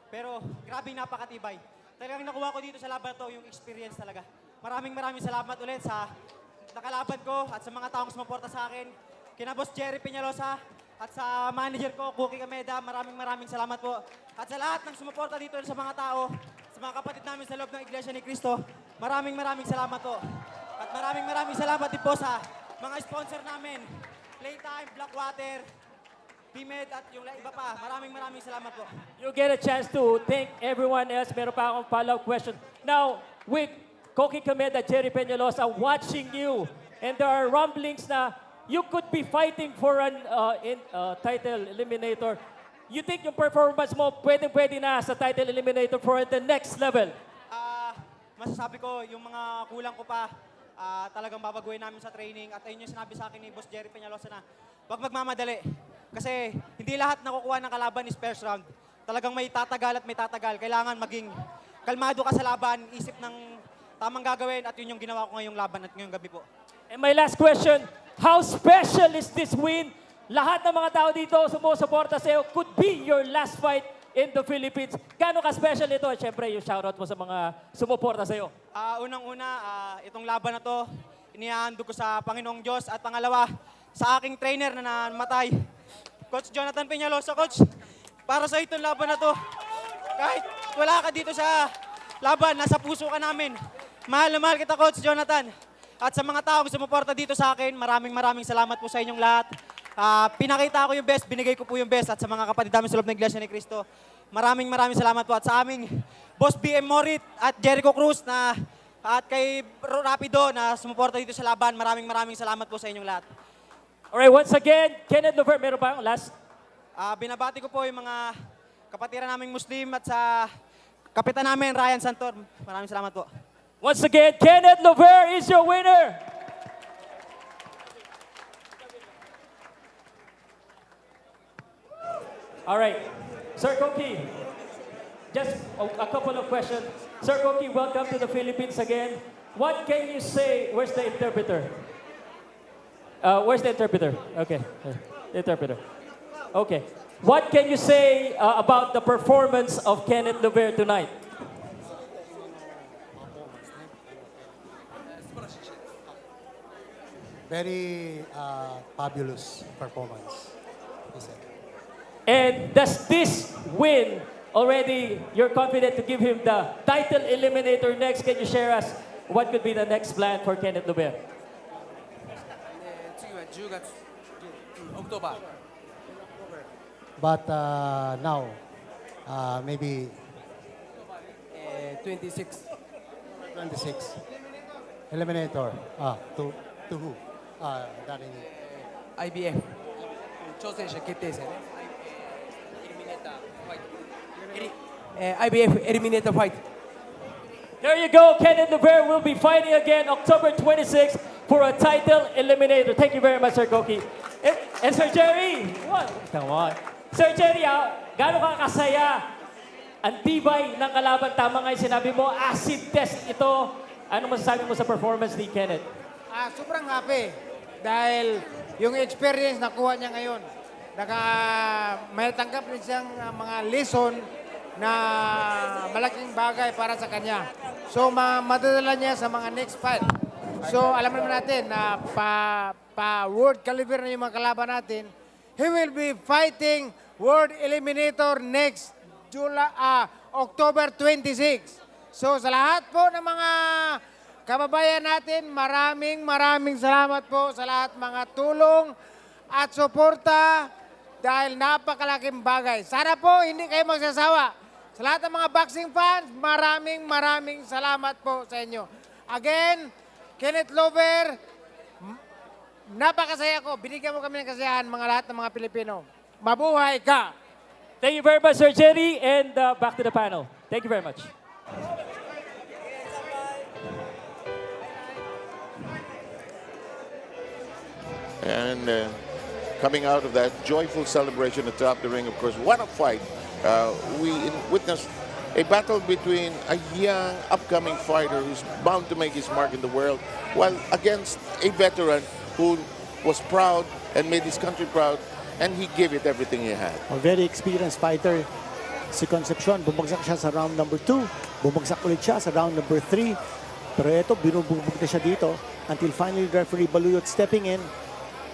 Pero grabe napakatibay. Talagang nakuha ko dito sa laban na to, yung experience talaga. Maraming salamat ulit sa nakalaban ko at sa mga taong sumuporta sa akin. Kina Boss Gerry Peñalosa at sa manager ko, Cookie Cameda, maraming salamat po. At sa lahat ng sumuporta dito sa mga tao, sa mga kapatid namin sa loob ng Iglesia ni Cristo, maraming salamat po. At maraming salamat din po sa mga sponsor namin, Playtime, Blackwater, PMed at yung iba pa. Maraming salamat po.
You get a chance to thank everyone else. Meron pa akong follow-up question. Now, with Cookie Cameda, Gerry Peñalosa watching you, and there are rumblings na you could be fighting for an title eliminator. You think yung performance mo pwede na sa title eliminator for the next level?
Masasabi ko, yung mga kulang ko pa, talagang babaguhin namin sa training. At ayun yung sinabi sa akin ni Boss Gerry Peñalosa na wag magmamadali. Kasi hindi lahat nakukuha ng kalaban is first round. Talagang may tatagal at may tatagal. Kailangan maging kalmado ka sa laban, isip ng tamang gagawin at yun yung ginawa ko ngayong laban at ngayong gabi po.
And my last question, how special is this win? Lahat ng mga tao dito sumusuporta sa iyo, could be your last fight in the Philippines. Gaano ka-special ito? Siyempre, yung shoutout mo sa mga sumuporta sa iyo.
Unang-una, itong laban na to, inihahandog ko sa Panginoong Diyos. At pangalawa, sa aking trainer na namatay, Coach Jonathan Peñalosa. Coach, para sa itong laban na to. Kahit wala ka dito sa laban, nasa puso ka namin. Mahal na mahal kita, Coach Jonathan. At sa mga taong sumuporta dito sa akin, maraming salamat po sa inyong lahat. Pinakita ko yung best, binigay ko po yung best. At sa mga kapatid namin sa loob ng Iglesia ni Cristo, maraming salamat po. At sa aming Boss BM Morit at Jericho Cruz at kay Rapido na sumuporta dito sa laban, maraming salamat po sa inyong lahat.
Alright, once again, Kenneth Lover, meron pa last?
Binabati ko po yung mga kapatiran naming Muslim at sa kapitan namin, Ryan Santor. Maraming salamat po.
Once again, Kenneth Lover is your winner. All right, Sir Koki, just a couple of questions. Sir Koki, welcome to the Philippines again. What can you say? Where's the interpreter? Where's the interpreter? Okay, the interpreter. Okay. What can you say about the performance of Kenneth Lover tonight?
Very fabulous performance, he said.
And does this win already, you're confident to give him the title eliminator next? Can you share us what could be the next plan for Kenneth Lover?
But now, maybe
26.
26. Eliminator. To who?
IBF 挑戦者決定戦ね IBF Eliminator Fight.
There you go. Kenneth Lover will be fighting again October 26th for a title eliminator. Thank you very much, Sir Koki. And Sir Jerry, what? Come on. Sir Jerry, gaano ka kasaya? Ang tibay ng kalaban. Tama nga yung sinabi mo, acid test ito. Ano masasabi mo sa performance ni Kenneth?
Sobrang happy dahil yung experience nakuha niya ngayon. May tanggap rin siyang mga lesson na malaking bagay para sa kanya. So, madadala niya sa mga next fight. So, alam naman natin na world caliber na yung mga kalaban natin. He will be fighting World Eliminator next October 26. So, sa lahat po ng mga kababayan natin, maraming salamat po sa lahat mga tulong at suporta dahil napakalaking bagay. Sana po hindi kayo magsasawa. Sa lahat ng mga boxing fans, maraming salamat po sa inyo. Again, Kenneth Lover, napakasaya ko. Binigyan mo kami ng kasiyahan mga lahat ng mga Pilipino. Mabuhay ka!
Thank you very much, Sir Jerry. And back to the panel. Thank you very much.
And coming out of that joyful celebration atop the ring, of course, what a fight. We witnessed a battle between a young, upcoming fighter who's bound to make his mark in the world, while against a veteran who was proud and made his country proud, and he gave it everything he had.
A very experienced fighter, si Concepcion. Bumagsak siya sa round number 2. Bumagsak ulit siya sa round number 3. Pero ito, binubugbog na siya dito until finally referee Baluyot stepping in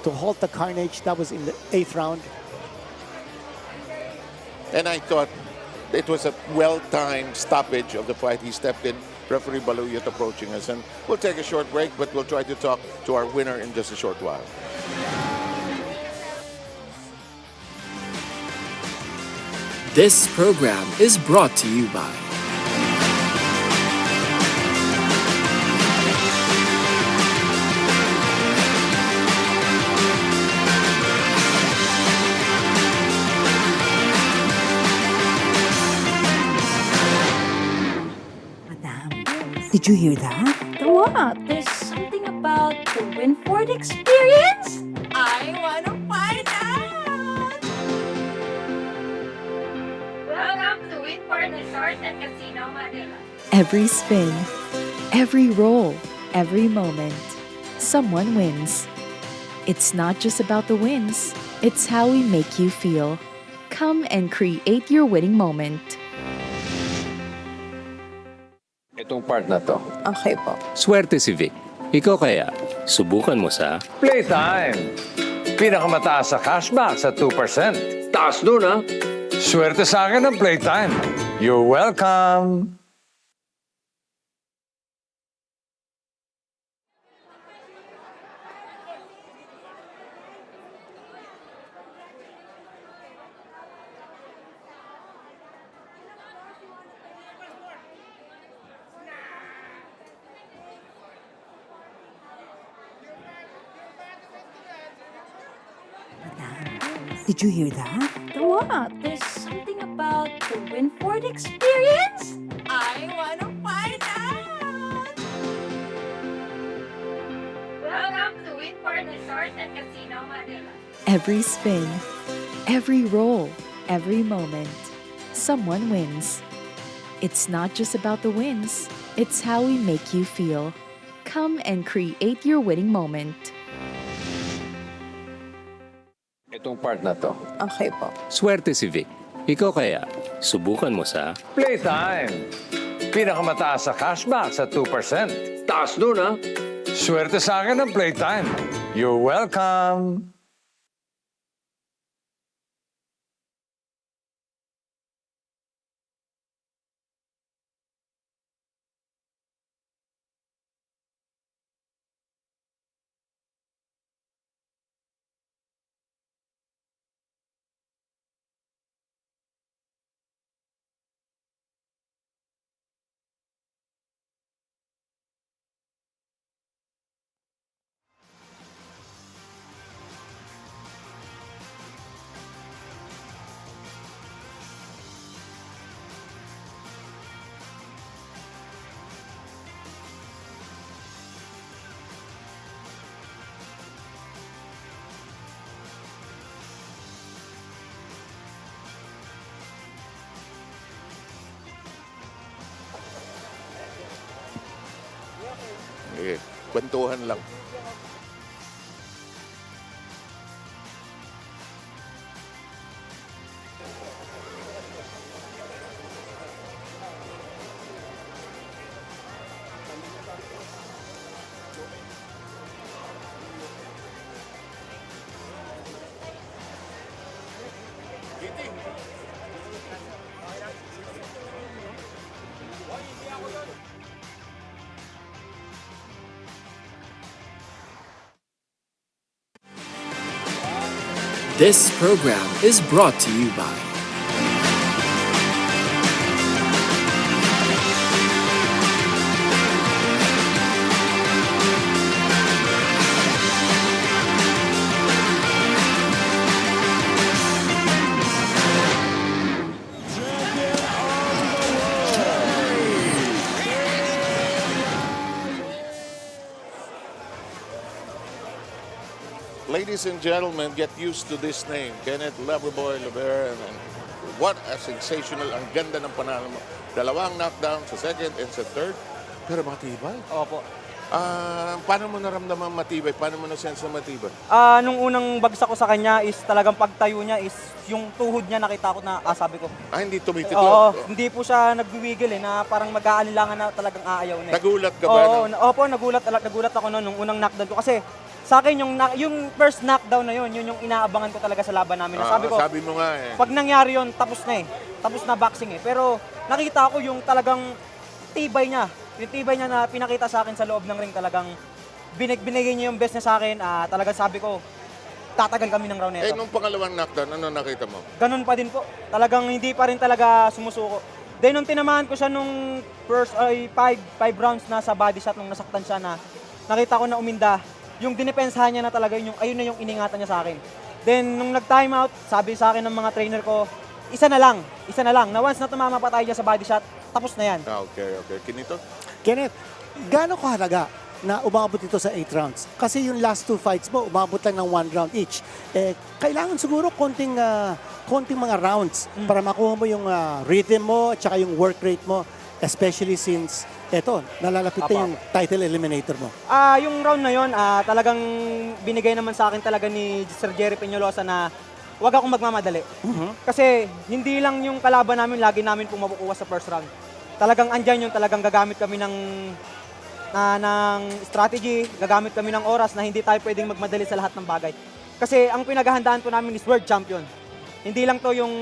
to halt the carnage. That was in the 8th round.
And I thought it was a well-timed stoppage of the fight. He stepped in, referee Baluyot approaching us. And we'll take a short break, but we'll try to talk to our winner in just a short while.
This program is brought to you by
Did you hear that?
The what? There's something about the Winford experience? I want to find out! Welcome to Winford Resort and Casino, Manila.
Every spin, every roll, every moment, someone wins. It's not just about the wins, it's how we make you feel. Come and create your winning moment.
Itong part na to.
Okay po.
Swerte si Vic. Ikaw kaya, subukan mo sa...
Playtime! Pinakamataas sa cashback sa 2%.
Taas dun, ha?
Swerte sa akin ang playtime. You're welcome.
Did you hear that? What? There's something about the Winford experience? I want to find out!
Welcome to Winford Resort and Casino Manila.
Every spin, every roll, every moment, someone wins. It's not just about the wins, it's how we make you feel. Come and create your winning moment.
Itong part na to.
Okay po.
Swerte si Vic. Ikaw kaya, subukan mo sa
Playtime. Pinakamataas sa cashback sa 2%. Taas nun, ha? Swerte sa akin ang playtime. You're welcome.
Kwentuhan lang.
This program is brought to you by
Ladies and gentlemen, get used to this name. Kenneth Loverboy Lover. And what a sensational, ang ganda ng panalo mo. Dalawang knockdown sa second and sa third. Pero matibay.
Opo.
Paano mo naramdaman matibay? Paano mo na-sense na matibay?
Nung unang bagsak ko sa kanya is talagang pagtayo niya is yung tuhod niya nakita ko na sabi ko.
Hindi tumitiklop?
Oo, hindi po siya nagwiwigil na parang mag-aalinlangan na talagang aayaw na.
Nagulat ka ba?
Opo, nagulat ako nung unang knockdown ko kasi sa akin yung first knockdown na yun yung inaabangan ko talaga sa laban namin. Sabi ko,
sabi mo nga eh.
Pag nangyari yun, tapos na eh. Tapos na boxing eh. Pero nakita ko yung talagang tibay niya. Yung tibay niya na pinakita sa akin sa loob ng ring talagang binigay niya yung best niya sa akin. Talagang sabi ko, tatagal kami ng round nito.
Nung pangalawang knockdown, ano nakita mo?
Ganun pa din po. Talagang hindi pa rin talaga sumusuko. Then nung tinamaan ko siya nung first 5 rounds na sa body shot nung nasaktan siya na nakita ko na uminda. Yung dinipensahan niya na talaga ayun na yung iningatan niya sa akin. Then nung nag-time out, sabi sa akin ng mga trainer ko, isa na lang. Na once na tumama pa tayo dyan sa body shot, tapos na yan.
Okay. Kinito?
Kenneth, gaano kahalaga na umabot ito sa 8 rounds? Kasi yung last 2 fights mo, umabot lang ng 1 round each. Kailangan siguro konting mga rounds para makuha mo yung rhythm mo at saka yung work rate mo, especially since nalalapit na yung title eliminator mo.
Yung round na yun, talagang binigay naman sa akin talaga ni Sir GerryPens na wag akong magmamadali. Kasi hindi lang yung kalaban namin, lagi namin pumabukuha sa first round. Talagang andyan yung talagang gagamit kami ng strategy, gagamit kami ng oras na hindi tayo pwedeng magmadali sa lahat ng bagay. Kasi ang pinaghahandaan po namin is world champion. Hindi lang to yung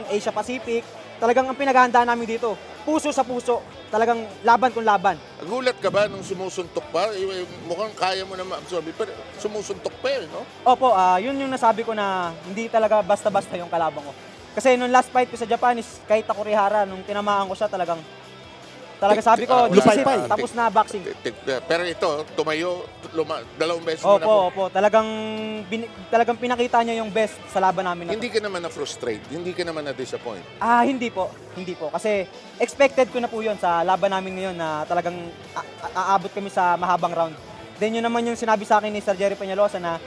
Asia Pacific. Talagang ang pinaghahandaan namin dito, puso sa puso. Talagang laban kung laban.
Gulat ka ba nung sumusuntok pa? Mukhang kaya mo na ma-absorb, pero sumusuntok pa no?
Opo, yun yung nasabi ko na hindi talaga basta-basta yung kalaban ko. Kasi nung last fight ko sa Japan is kahit ako Rihara, nung tinamaan ko siya talaga sabi ko, this is it, tapos na boxing.
Pero ito, tumayo, dalawang beses mo na po.
Opo, talagang pinakita niya yung best sa laban namin.
Hindi ka naman na-frustrate, hindi ka naman na-disappoint.
Hindi po. Kasi expected ko na po yun sa laban namin ngayon na talagang aabot kami sa mahabang round. Then yun naman yung sinabi sa akin ni Sir Gerry Peñalosa na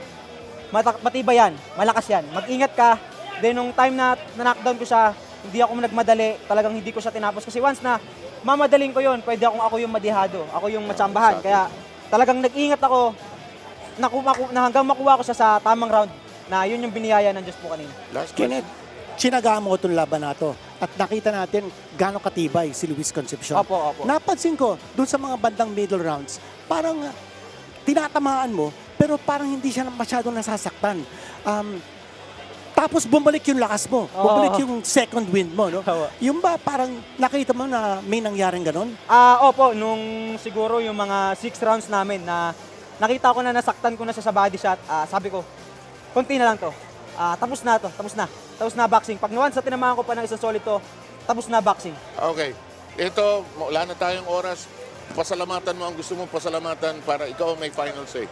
matibay yan, malakas yan, mag-ingat ka. Then nung time na knockdown ko siya, hindi ako nagmadali, talagang hindi ko siya tinapos. Kasi once na mamadaling ko yun, pwede ako yung madihado, ako yung matsambahan. Kaya talagang nag-ingat ako na hanggang makuha ko siya sa tamang round na yun yung biniyaya ng Diyos po kanina.
Kenneth, sinaga mo itong laban na to at nakita natin gano'ng katibay si Luis Concepcion.
Opo.
Napansin ko, doon sa mga bandang middle rounds, parang tinatamaan mo, pero parang hindi siya masyadong nasasaktan. Tapos bumalik yung lakas mo. Bumalik yung second wind mo, no? Yung ba parang nakita mo na may nangyaring ganon?
Opo, nung siguro yung mga 6 rounds namin na nakita ko na nasaktan ko na siya sa body shot, sabi ko, konti na lang to. Tapos na boxing. Pag once sa tinamaan ko pa ng isang solid to, tapos na boxing.
Okay. Ito, wala na tayong oras. Pasalamatan mo ang gusto mong pasalamatan para ikaw may final say.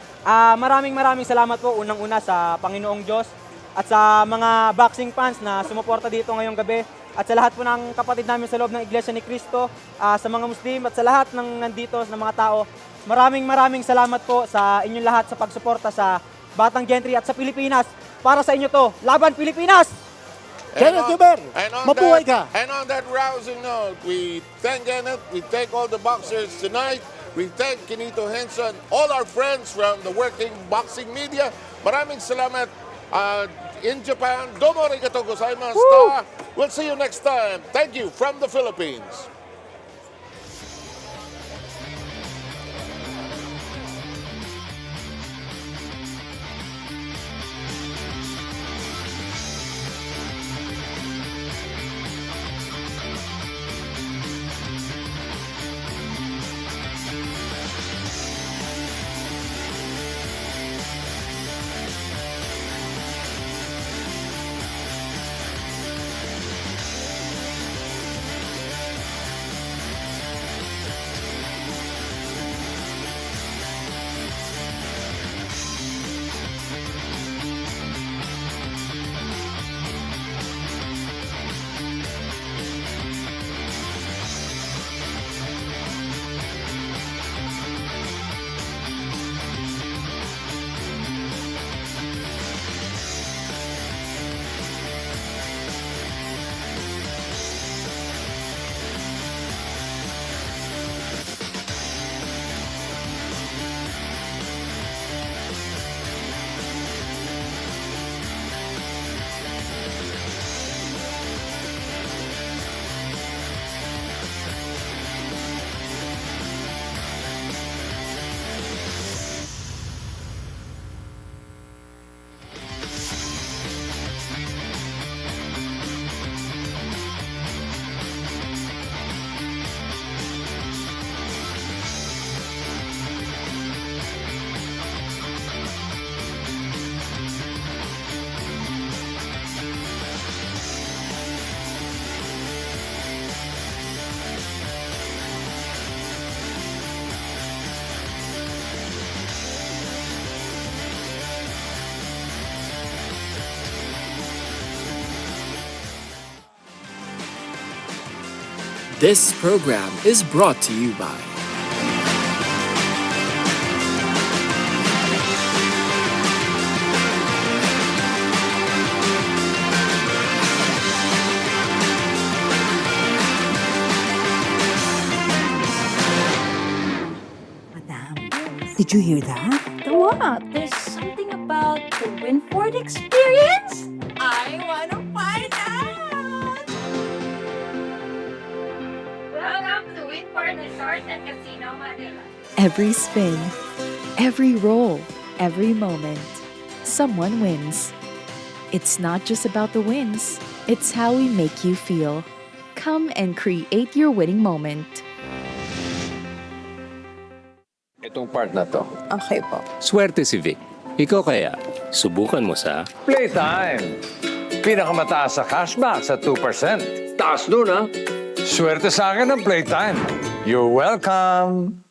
Maraming salamat po unang-una sa Panginoong Diyos at sa mga boxing fans na sumuporta dito ngayong gabi at sa lahat po ng kapatid namin sa loob ng Iglesia ni Cristo, sa mga Muslim at sa lahat ng nandito ng mga tao. Maraming salamat po sa inyong lahat sa pagsuporta sa Batang Gentry at sa Pilipinas. Para sa inyo to, Laban Pilipinas!
Kenneth Guber, mabuhay ka!
And on that rousing note, we thank Kenneth, we thank all the boxers tonight, we thank Kinito Henson, all our friends from the working boxing media. Maraming salamat. In Japan, domo arigatou gozaimashita. We'll see you next time. Thank you from the Philippines.
This program is brought to you by
Did you hear that?
The what? There's something about the Winford experience? I wanna find out! Welcome to Winford Resort and Casino, Manila.
Every spin, every roll, every moment, someone wins. It's not just about the wins, it's how we make you feel. Come and create your winning moment.
Itong part na to.
Okay po.
Swerte si Vic. Ikaw kaya, subukan mo sa
Playtime! Pinakamataas sa cashback sa 2%. Taas nun, ha? Swerte sa akin ng Playtime. You're welcome!